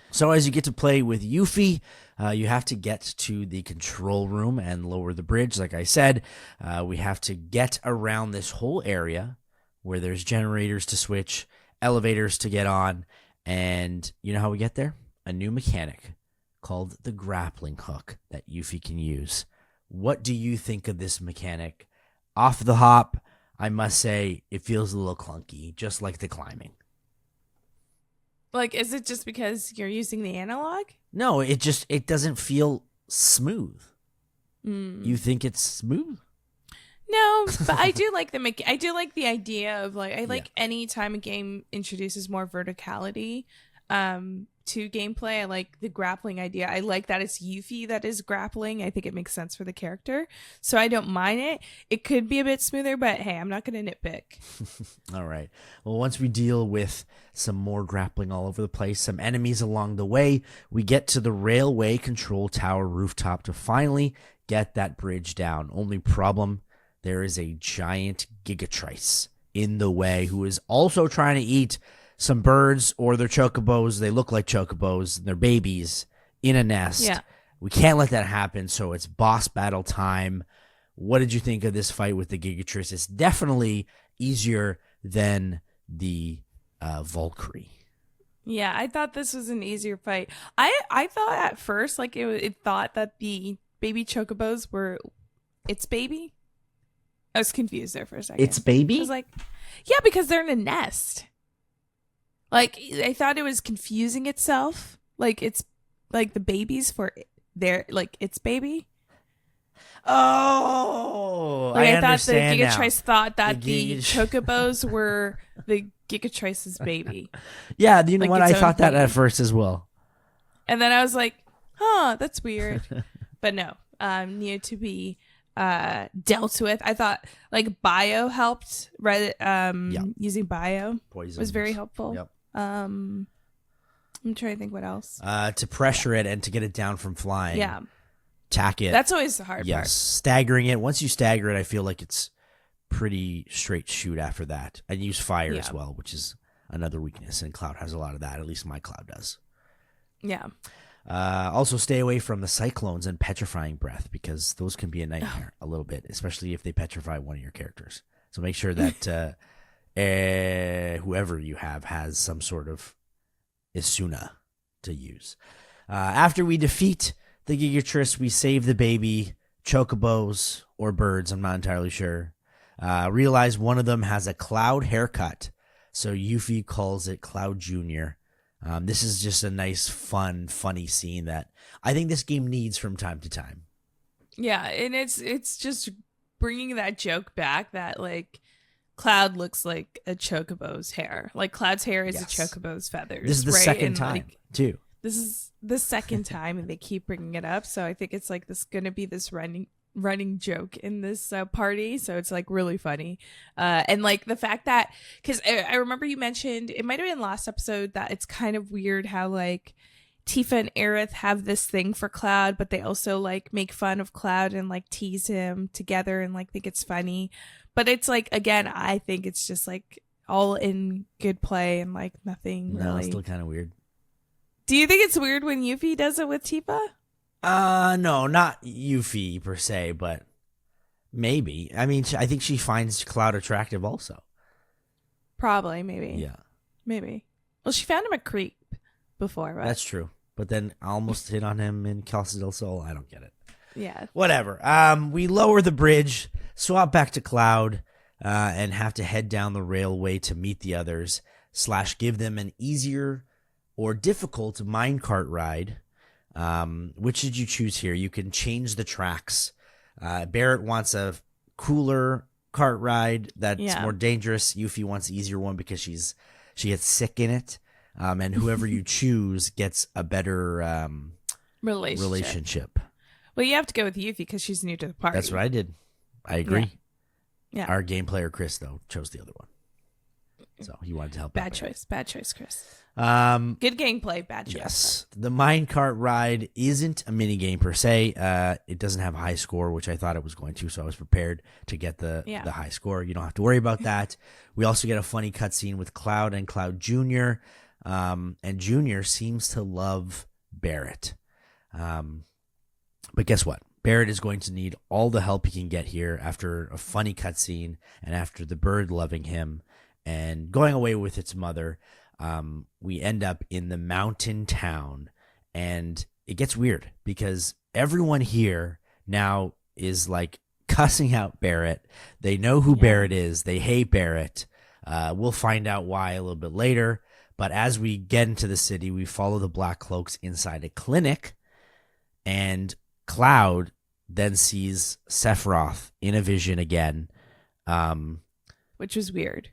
So as you get to play with Yuffie, you have to get to the control room and lower the bridge. Like I said, we have to get around this whole area where there's generators to switch, elevators to get on, and you know how we get there? A new mechanic called the grappling hook that Yuffie can use. What do you think of this mechanic? Off the hop, I must say it feels a little clunky, just like the climbing. Like, is it just because you're using the analog? No, it doesn't feel smooth. You think it's smooth? No, but I do like I do like the idea of like any time a game introduces more verticality to gameplay. I like the grappling idea. I like that it's Yuffie that is grappling. I think it makes sense for the character, so I don't mind it. It could be a bit smoother, but hey, I'm not going to nitpick. All right. Well, once we deal with some more grappling all over the place, some enemies along the way, we get to the railway control tower rooftop to finally get that bridge down. Only problem, there is a giant gigatrice in the way who is also trying to eat some birds or their chocobos. They look like chocobos. They're babies in a nest. Yeah. We can't let that happen, so it's boss battle time. What did you think of this fight with the gigatrice? It's definitely easier than the Valkyrie. Yeah, I thought this was an easier fight. I thought at first like it thought that the baby chocobos were its baby. I was confused there for a second. Its baby? I was like, yeah, because they're in a nest. Like, I thought it was confusing itself. Like, it's like the babies for their, like, its baby. Oh, like, I thought the understand Gigatrice now. thought that the chocobos were the Gigatrice's baby. Yeah, you know Like what? its I own thought that baby. at first as well. And then I was like, huh, that's weird. But no, needed to be dealt with. I thought like bio helped, right? Using bio was very helpful. Yep. I'm trying to think what else. To pressure it and to get it down from flying. Yeah. Tack it. That's always the hard yes. part. Staggering it. Once you stagger it, I feel like it's pretty straight shoot after that. And use fire as well, which is another weakness. And Cloud has a lot of that. At least my Cloud does. Yeah. Also, stay away from the cyclones and petrifying breath because those can be a nightmare a little bit, especially if they petrify one of your characters. So make sure that whoever you have has some sort of Isuna to use. After we defeat the Gigatrice, we save the baby chocobos or birds. I'm not entirely sure. Realize one of them has a Cloud haircut, so Yuffie calls it Cloud Jr. This is just a nice, funny scene that I think this game needs from time to time. Yeah, and it's just bringing that joke back that like Cloud looks like a chocobo's hair. Like Cloud's hair is a chocobo's feathers. This is the second time, like, too. This is the second time, and they keep bringing it up. So I think it's like this going to be this running joke in this party. So it's like really funny. And like the fact that, because I remember you mentioned, it might have been last episode, that it's kind of weird how like Tifa and Aerith have this thing for Cloud, but they also like make fun of Cloud and like tease him together and like think it's funny. But it's like, again, I think it's just like all in good play and like nothing No, really. it's still kind of weird. Do you think it's weird when Yuffie does it with Tifa? No, not Yuffie per se, but maybe. I mean, I think she finds Cloud attractive also. Probably, maybe. Yeah. Maybe. Well, she found him a creep before, right? That's true. But then almost hit on him in Casa del Sol. I don't get it. Yeah. Whatever. We lower the bridge, swap back to Cloud, and have to head down the railway to meet the others, / give them an easier or difficult minecart ride. Which did you choose here? You can change the tracks. Barrett wants a cooler cart ride that's more dangerous. Yuffie wants the easier one because she gets sick in it. And whoever you choose gets a better relationship. Well, you have to go with Yuffie because she's new to the party. That's what I did. I agree. Yeah. Our game player, Chris, though, chose the other one. So he wanted to help. Bad choice, Chris. Good gameplay, bad choice. Yes. The minecart ride isn't a mini game per se. It doesn't have a high score, which I thought it was going to, so I was prepared to get the high score. You don't have to worry about that. We also get a funny cutscene with Cloud and Cloud Jr., and Jr. seems to love Barrett. But guess what? Barrett is going to need all the help he can get here after a funny cutscene and after the bird loving him and going away with its mother. We end up in the mountain town, and it gets weird because everyone here now is like cussing out Barrett. They know who Barrett is. They hate Barrett. We'll find out why a little bit later. But as we get into the city, we follow the Black Cloaks inside a clinic, and Cloud then sees Sephiroth in a vision again. Which was weird.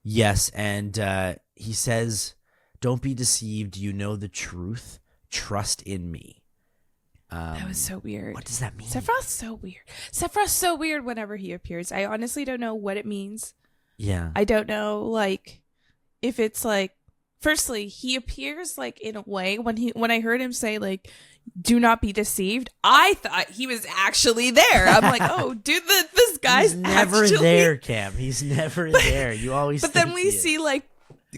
Yes, and he says, "Don't be deceived. You know the truth. Trust in me." That was so weird. What does that mean? Sephiroth's so weird. Sephiroth's so weird whenever he appears. I honestly don't know what it means. Yeah. I don't know, like, if it's like, firstly, he appears like in a way when I heard him say like, "Do not be deceived," I thought he was actually there. I'm like, oh, dude, this guy's never actually there, Cam. He's never there. You always. But then we see like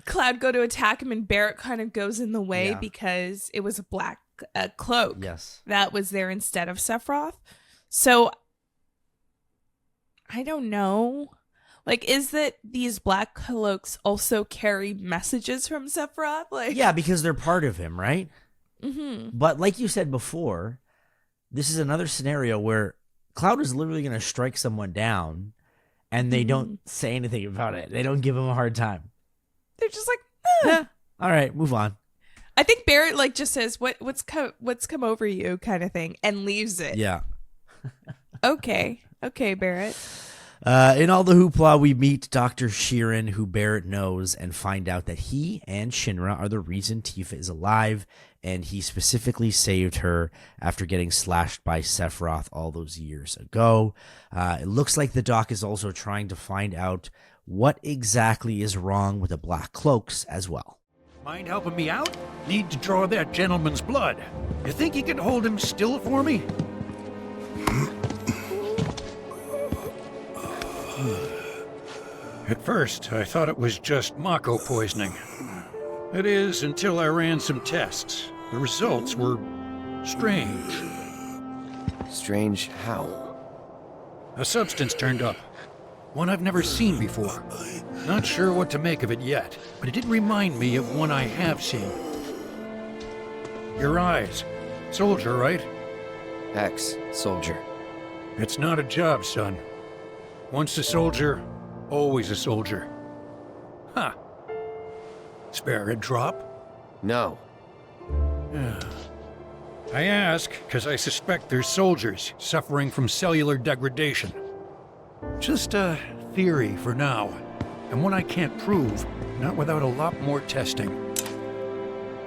Cloud go to attack him, and Barrett kind of goes in the way because it was a black cloak. Yes, that was there instead of Sephiroth. So I don't know. Like, is that these black cloaks also carry messages from Sephiroth? Like, yeah, because they're part of him, right? Mm-hmm. But like you said before, this is another scenario where Cloud is literally going to strike someone down, and they don't say anything about it. They don't give him a hard time. They're just like, all right, move on. I think Barrett like just says, "What's come over you," kind of thing, and leaves it. Yeah. Okay, Barrett. In all the hoopla, we meet Dr. Sheeran, who Barrett knows, and find out that he and Shinra are the reason Tifa is alive, and he specifically saved her after getting slashed by Sephiroth all those years ago. It looks like the doc is also trying to find out what exactly is wrong with the Black Cloaks as well. Mind helping me out? Need to draw that gentleman's blood. You think you can hold him still for me? At first, I thought it was just Mako poisoning. It is until I ran some tests. The results were strange. Strange how? A substance turned up. One I've never seen before. Not sure what to make of it yet, but it did remind me of one I have seen. Your eyes. Soldier, right? Soldier. It's not a job, son. Once a soldier, always a soldier. Huh. Spare a drop? No. I ask because I suspect there's soldiers suffering from cellular degradation. Just a theory for now, and one I can't prove, not without a lot more testing.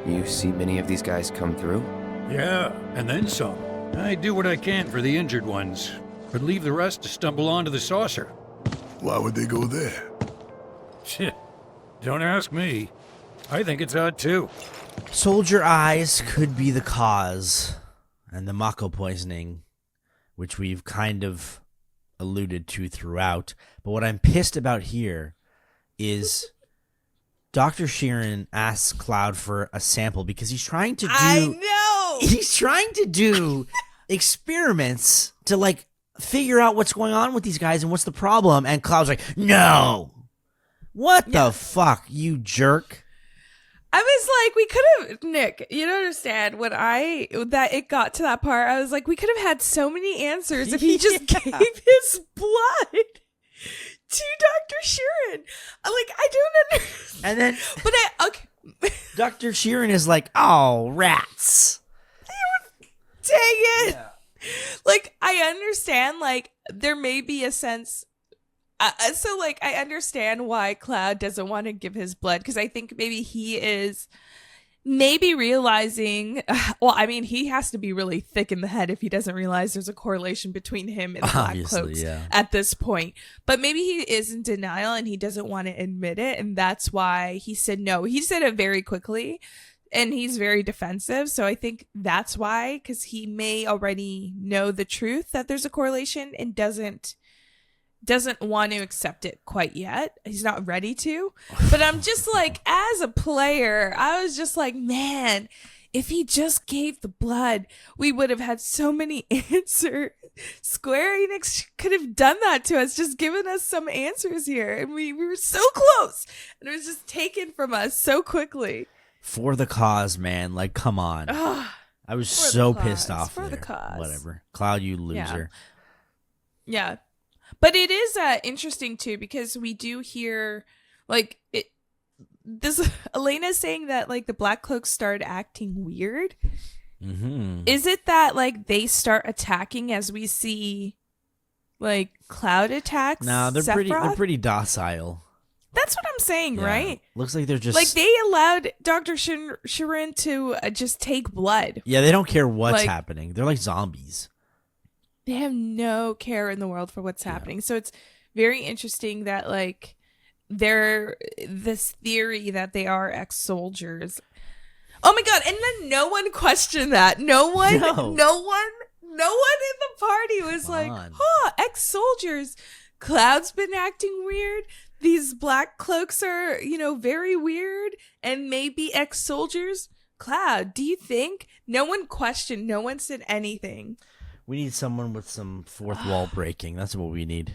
You see many of these guys come through? Yeah, and then some. I do what I can for the injured ones, but leave the rest to stumble onto the saucer. Why would they go there? Shit. Don't ask me. I think it's odd too. Soldier eyes could be the cause, and the Mako poisoning, which we've kind of alluded to throughout. But what I'm pissed about here is Dr. Sheeran asks Cloud for a sample because he's trying to do... I know! He's trying to do experiments to, like, figure out what's going on with these guys and what's the problem. And Cloud's like, no! What the fuck, you jerk? I was like, we could have, Nick, you don't understand, that it got to that part, I was like, we could have had so many answers if he just gave his blood to Dr. Sheeran. I don't understand. And then, okay. Dr. Sheeran is like, oh, rats. Dang it. Yeah. I understand, there may be a sense, I understand why Cloud doesn't want to give his blood, because I think maybe he is maybe realizing, well, I mean, he has to be really thick in the head if he doesn't realize there's a correlation between him and the Black Cloaks at this point. But maybe he is in denial and he doesn't want to admit it. And that's why he said no. He said it very quickly and he's very defensive. So I think that's why, because he may already know the truth that there's a correlation and doesn't want to accept it quite yet. He's not ready to. But I'm just like, as a player, I was just like, man, if he just gave the blood, we would have had so many answers. Square Enix could have done that to us, just given us some answers here. And we were so close. And it was just taken from us so quickly. For the cause, man. Like, come on. I was so pissed off for there. The cause. Whatever. Cloud, you loser. Yeah. But it is interesting too, because we do hear like this Elena's saying that like the Black Cloaks started acting weird. Mm-hmm. Is it that like they start attacking as we see like Cloud attacks? No, they're pretty docile. That's what I'm saying, right? Looks like they're just like they allowed Dr. Shirin to just take blood. Yeah, they don't care what's happening. They're like zombies. They have no care in the world for what's happening. So it's very interesting that like they're this theory that they are ex-soldiers. Oh my god, and then no one questioned that. No one in the party was like, ex-soldiers. Cloud's been acting weird. These Black Cloaks are, very weird and maybe ex-soldiers. Cloud, do you think? No one questioned, no one said anything. We need someone with some fourth wall breaking. That's what we need.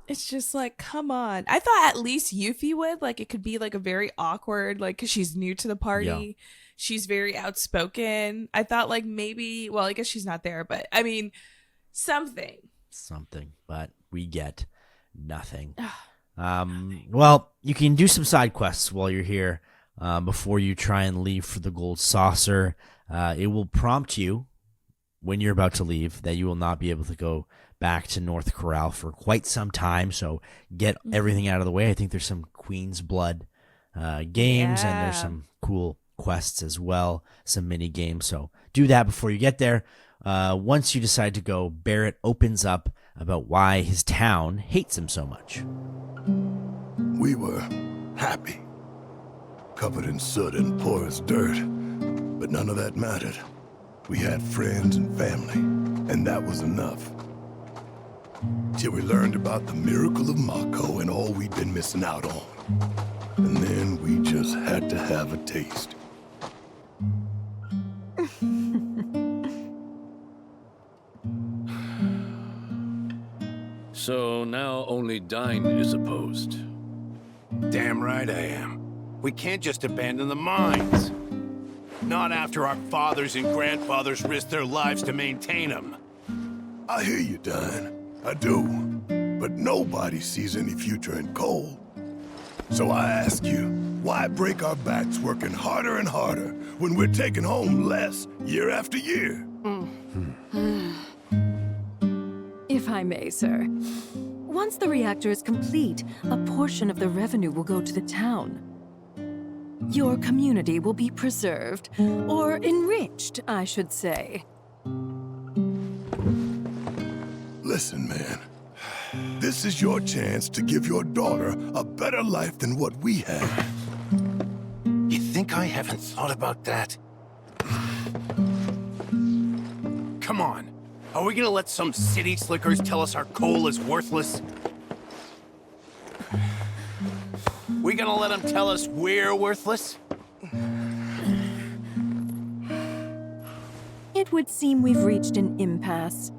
It's just like, come on. I thought at least Yuffie would. Like, it could be like a very awkward, like, because she's new to the party. Yeah. She's very outspoken. I thought like maybe, well, I guess she's not there, but I mean, something. But we get nothing. Well, you can do some side quests while you're here before you try and leave for the gold saucer. It will prompt you when you're about to leave that you will not be able to go back to North Corel for quite some time. So get everything out of the way. I think there's some Queen's Blood games and there's some cool quests as well, some mini games. So do that before you get there. Once you decide to go, Barrett opens up about why his town hates him so much. We were happy, covered in soot and porous dirt, but none of that mattered. We had friends and family, and that was enough. Till we learned about the miracle of Mako and all we'd been missing out on. And then we just had to have a taste. So now only Dine is opposed. Damn right I am. We can't just abandon the mines. Not after our fathers and grandfathers risked their lives to maintain them. I hear you, Dine. I do. But nobody sees any future in coal. So I ask you, why break our backs working harder and harder when we're taking home less year after year? If I may, sir. Once the reactor is complete, a portion of the revenue will go to the town. Your community will be preserved, or enriched, I should say. Listen, man. This is your chance to give your daughter a better life than what we had. You think I haven't thought about that? Come on. Are we gonna let some city slickers tell us our coal is worthless? We gonna let them tell us we're worthless? It would seem we've reached an impasse.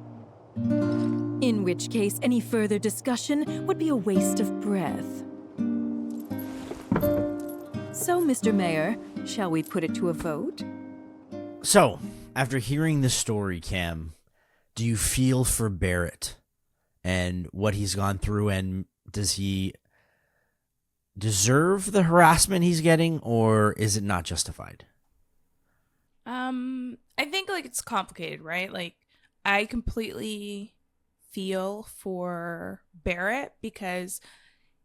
In which case, any further discussion would be a waste of breath. So, Mr. Mayor, shall we put it to a vote? So, after hearing this story, Cam, do you feel for Barrett and what he's gone through, and does he deserve the harassment he's getting, or is it not justified? I think like it's complicated, right? Like I completely feel for Barrett because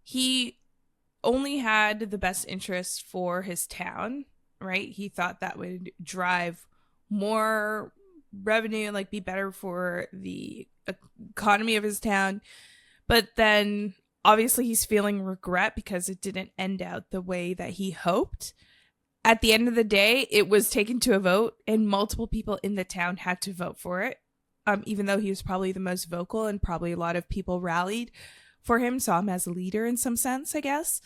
he only had the best interest for his town, right? He thought that would drive more revenue and like be better for the economy of his town. But then obviously he's feeling regret because it didn't end out the way that he hoped. At the end of the day, it was taken to a vote and multiple people in the town had to vote for it. Even though he was probably the most vocal and probably a lot of people rallied for him, saw him as a leader in some sense, I guess.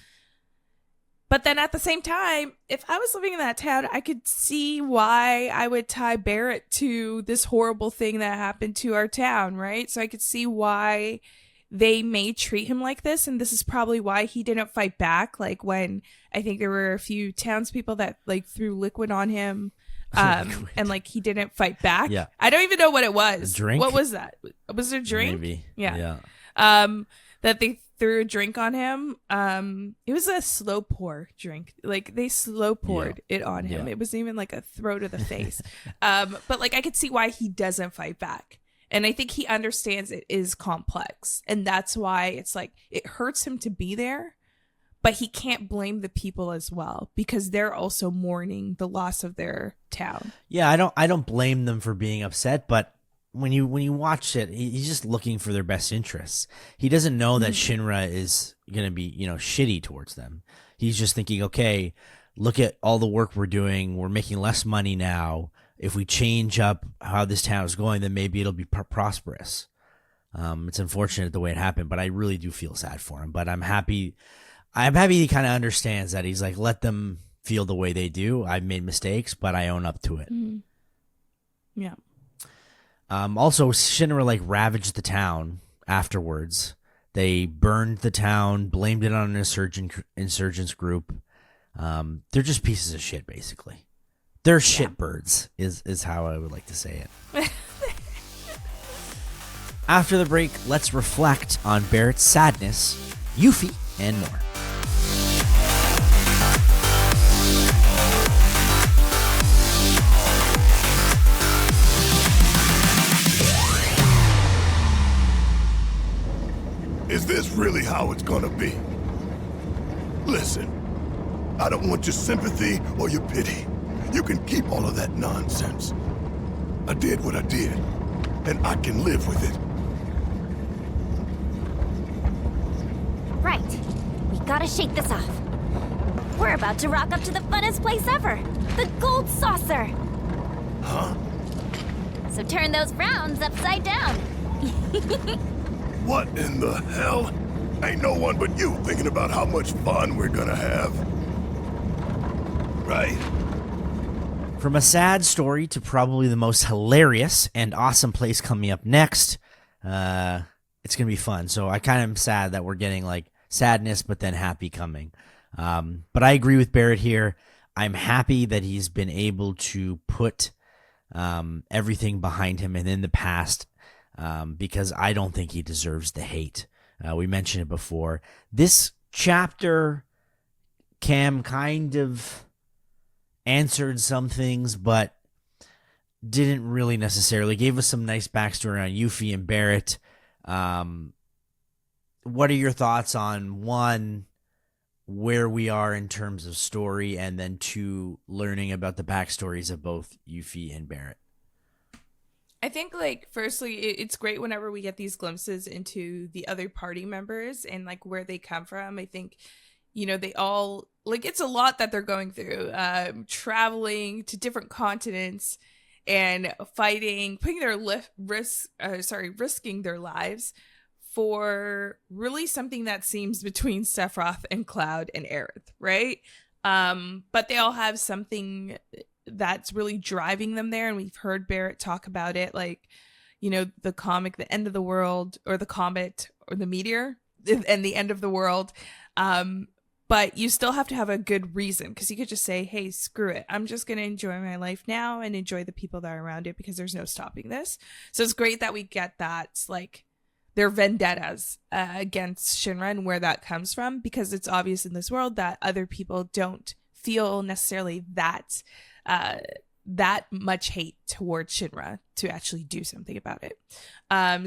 But then at the same time, if I was living in that town, I could see why I would tie Barrett to this horrible thing that happened to our town, right? So I could see why they may treat him like this. And this is probably why he didn't fight back. Like when I think there were a few townspeople that like threw liquid on him. And like he didn't fight back. Yeah. I don't even know what it was. A drink? What was that? Was it a drink? Maybe. Yeah. That they threw a drink on him. It was a slow pour drink. Like they slow poured it on him. Yeah. It wasn't even like a throw to the face. But like I could see why he doesn't fight back. And I think he understands it is complex. And that's why it's like it hurts him to be there. But he can't blame the people as well because they're also mourning the loss of their town. Yeah, I don't blame them for being upset, but when you watch it, he's just looking for their best interests. He doesn't know that Shinra is going to be, shitty towards them. He's just thinking, okay, look at all the work we're doing. We're making less money now. If we change up how this town is going, then maybe it'll be prosperous. It's unfortunate the way it happened, but I really do feel sad for him. But I'm happy he kind of understands that. He's like, let them feel the way they do. I've made mistakes, but I own up to it. Yeah. Also, Shinra ravaged the town afterwards. They burned the town, blamed it on an insurgents group. They're just pieces of shit, basically. They're shitbirds, is how I would like to say it. After the break, let's reflect on Barrett's sadness, Yuffie, and more. Is this really how it's gonna be? Listen, I don't want your sympathy or your pity. You can keep all of that nonsense. I did what I did, and I can live with it. Right. We gotta shake this off. We're about to rock up to the funnest place ever. The Gold Saucer. Huh? So turn those frowns upside down. What in the hell? Ain't no one but you thinking about how much fun we're gonna have. Right? From a sad story to probably the most hilarious and awesome place coming up next, it's going to be fun. So I kind of am sad that we're getting sadness, but then happy coming. But I agree with Barrett here. I'm happy that he's been able to put everything behind him and in the past because I don't think he deserves the hate. We mentioned it before. This chapter, Cam kind of answered some things, but didn't really necessarily. Gave us some nice backstory on Yuffie and Barrett. What are your thoughts on, one, where we are in terms of story, and then two, learning about the backstories of both Yuffie and Barrett? I think, firstly, it's great whenever we get these glimpses into the other party members and, where they come from. I think, they all, it's a lot that they're going through, traveling to different continents and fighting, putting their risking their lives for really something that seems between Sephiroth and Cloud and Aerith, right? But they all have something that's really driving them there, and we've heard Barrett talk about it, the comic, the end of the world, or the comet, or the meteor, and the end of the world. But you still have to have a good reason, because you could just say, hey, screw it. I'm just going to enjoy my life now and enjoy the people that are around it because there's no stopping this. So it's great that we get that, their vendettas against Shinra and where that comes from, because it's obvious in this world that other people don't feel necessarily that much hate towards Shinra to actually do something about it.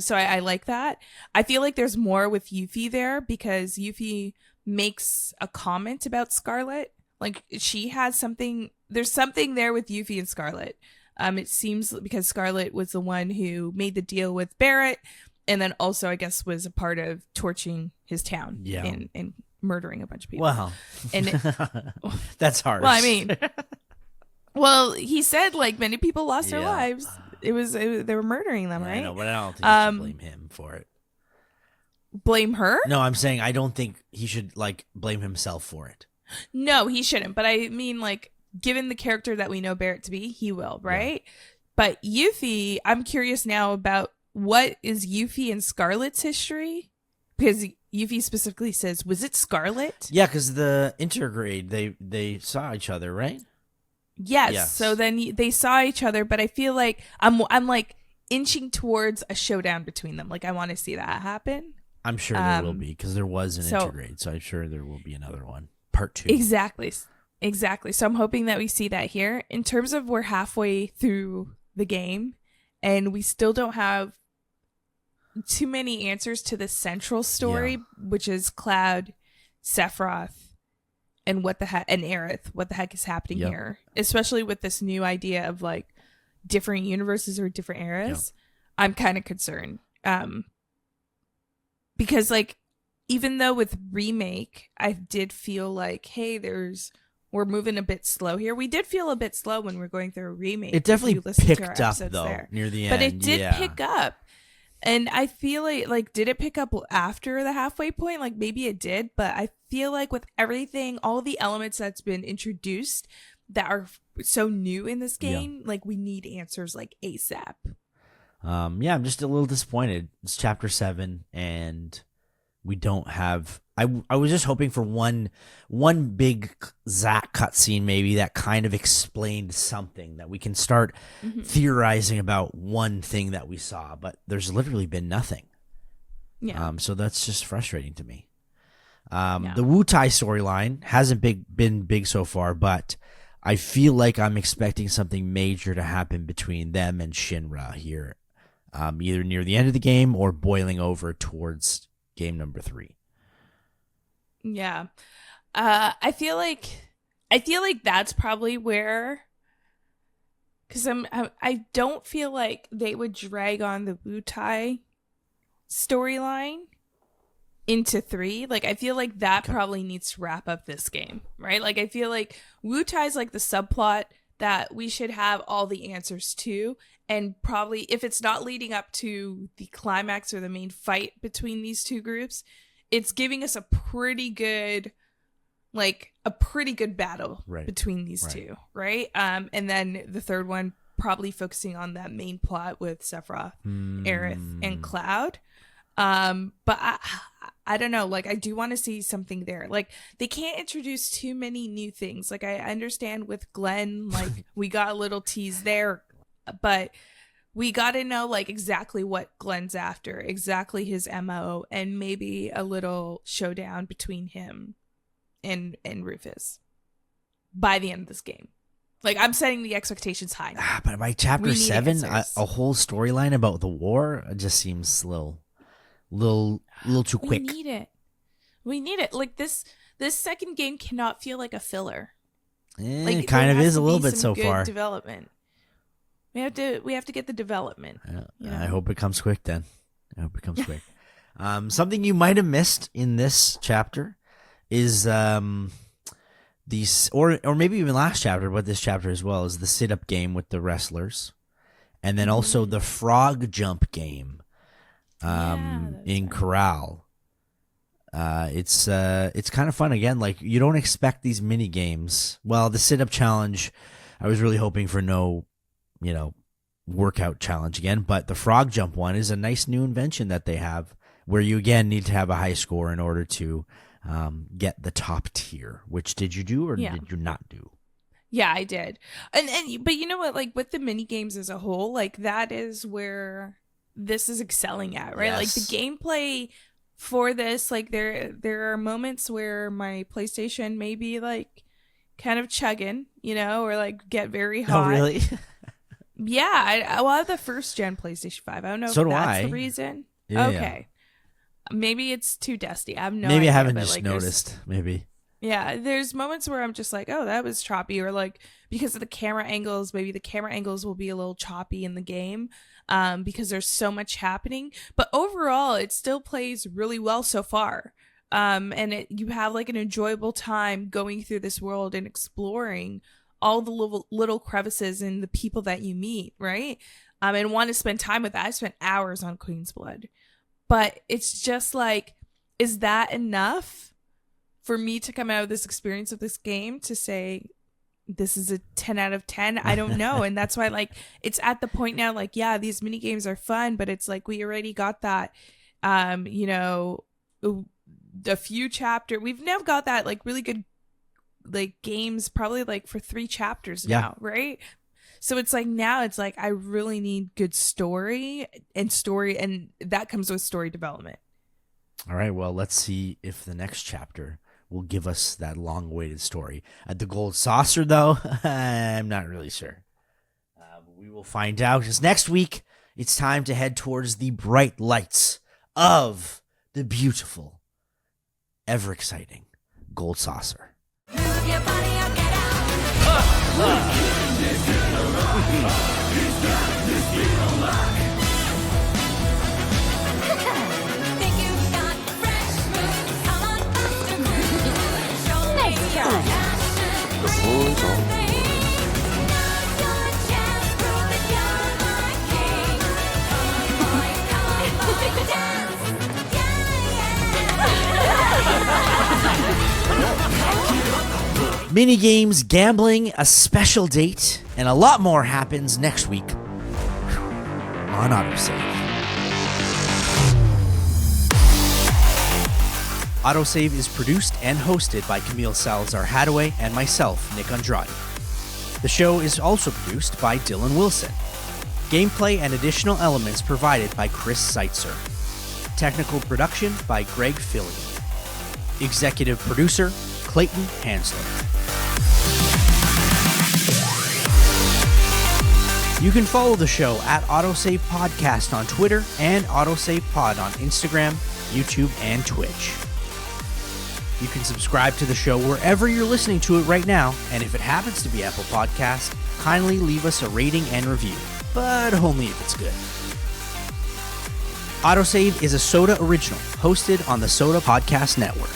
So I like that. I feel like there's more with Yuffie there, because Yuffie makes a comment about Scarlet, Like she has something. There's something there with Yuffie and Scarlet. It seems because Scarlet was the one who made the deal with Barrett, and then also I guess was a part of torching his town and murdering a bunch of people. Wow, and that's harsh. Well, I mean, well, he said like many people lost their lives. It was they were murdering them, right? I know, but I don't think you should blame him for it. Blame her? No, I'm saying I don't think he should like blame himself for it. No, he shouldn't. But I mean, like, given the character that we know Barrett to be, he will, right? Yeah. But Yuffie, I'm curious now about what is Yuffie and Scarlet's history? Because Yuffie specifically says, was it Scarlet? Yeah, because the intergrade, they saw each other, right? Yes. So then they saw each other, but I feel like I'm like inching towards a showdown between them. Like I want to see that happen. I'm sure there will be because there was an intergrade, so I'm sure there will be another one, part 2. Exactly. So I'm hoping that we see that here. In terms of we're halfway through the game, and we still don't have too many answers to the central story, which is Cloud, Sephiroth, and what the heck, and Aerith. What the heck is happening here? Especially with this new idea of like different universes or different eras. I'm kind of concerned. Because like, even though with Remake, I did feel like, hey, we're moving a bit slow here. We did feel a bit slow when we were going through a Remake. It definitely picked up though near the end. But it did pick up. And I feel like did it pick up after the halfway point? Like maybe it did, but I feel like with everything, all the elements that's been introduced that are so new in this game, like we need answers like ASAP. I'm just a little disappointed. It's chapter 7 and we don't have I was just hoping for one big Zack cutscene maybe that kind of explained something that we can start theorizing about one thing that we saw, but there's literally been nothing. So that's just frustrating to me. The Wu Tai storyline hasn't been big so far, but I feel like I'm expecting something major to happen between them and Shinra here, either near the end of the game or boiling over towards game number 3. Yeah. I feel like that's probably where, because I don't feel like they would drag on the Wu Tai storyline into 3. Like I feel like that probably needs to wrap up this game, right? Like I feel like Wu Tai's like the subplot that we should have all the answers to, and probably if it's not leading up to the climax or the main fight between these two groups, it's giving us a pretty good battle between these two, right? And then the third one probably focusing on that main plot with Sephiroth, Aerith, and Cloud. But I don't know. Like I do want to see something there. Like they can't introduce too many new things. Like I understand with Glenn, like we got a little tease there, but we got to know like exactly what Glenn's after, exactly his MO, and maybe a little showdown between him and Rufus by the end of this game. Like I'm setting the expectations high. But by chapter 7, a whole storyline about the war just seems a little too quick. We need it. Like this second game cannot feel like a filler. Like it kind of is a little bit so far. Development. We have to get the development. I hope it comes quick then. I hope it comes quick. Something you might have missed in this chapter is these, or maybe even last chapter, but this chapter as well, is the sit-up game with the wrestlers, and then also the frog jump game in Corel. It's kind of fun again. Like you don't expect these mini games. Well, the sit-up challenge, I was really hoping for no workout challenge again, but the frog jump one is a nice new invention that they have, where you again need to have a high score in order to get the top tier. Which did you do or did you not do? Yeah, I did. And but you know what, like with the mini games as a whole, like that is where this is excelling at, right? Like the gameplay for this, like there are moments where my PlayStation may be like kind of chugging, or like get very hot. Oh, really? Yeah, I have the first gen PlayStation 5. I don't know if that's the reason. Yeah, okay. Maybe it's too dusty. I have no idea. Maybe I haven't just noticed. Maybe. Yeah, there's moments where I'm just like, oh, that was choppy, or like because of the camera angles, maybe the camera angles will be a little choppy in the game because there's so much happening. But overall, it still plays really well so far. And you have like an enjoyable time going through this world and exploring all the little crevices and the people that you meet, right? And want to spend time with that. I spent hours on Queen's Blood. But it's just like, is that enough for me to come out of this experience of this game to say this is a 10 out of 10? I don't know. And that's why, like, it's at the point now, like, yeah, these mini games are fun, but it's like we already got that, you know, a few chapter. We've now got that like really good like games probably like for 3 chapters now, right? So it's like now it's like I really need good story, and that comes with story development. All right, well, let's see if the next chapter will give us that long-awaited story. At the Gold Saucer, though, I'm not really sure. We will find out, because next week it's time to head towards the bright lights of the beautiful, ever-exciting Gold Saucer. Move your body up, get out. Think you've got fresh moves? Come on, faster groove. Show me your passion. The floor's all Now's your chance. Prove that you're my king. Come on, boy, dance. Mini games, gambling, a special date, and a lot more happens next week on AutoSave. AutoSave is produced and hosted by Camille Salazar-Hadaway and myself, Nick Andrade. The show is also produced by Dylan Wilson. Gameplay and additional elements provided by Chris Seitzer. Technical production by Greg Fillion. Executive producer, Clayton Hansler. You can follow the show at AutoSave Podcast on Twitter and AutoSave Pod on Instagram, YouTube, and Twitch. You can subscribe to the show wherever you're listening to it right now, and if it happens to be Apple Podcast, kindly leave us a rating and review, but only if it's good. AutoSave is a Soda original, hosted on the Soda Podcast Network.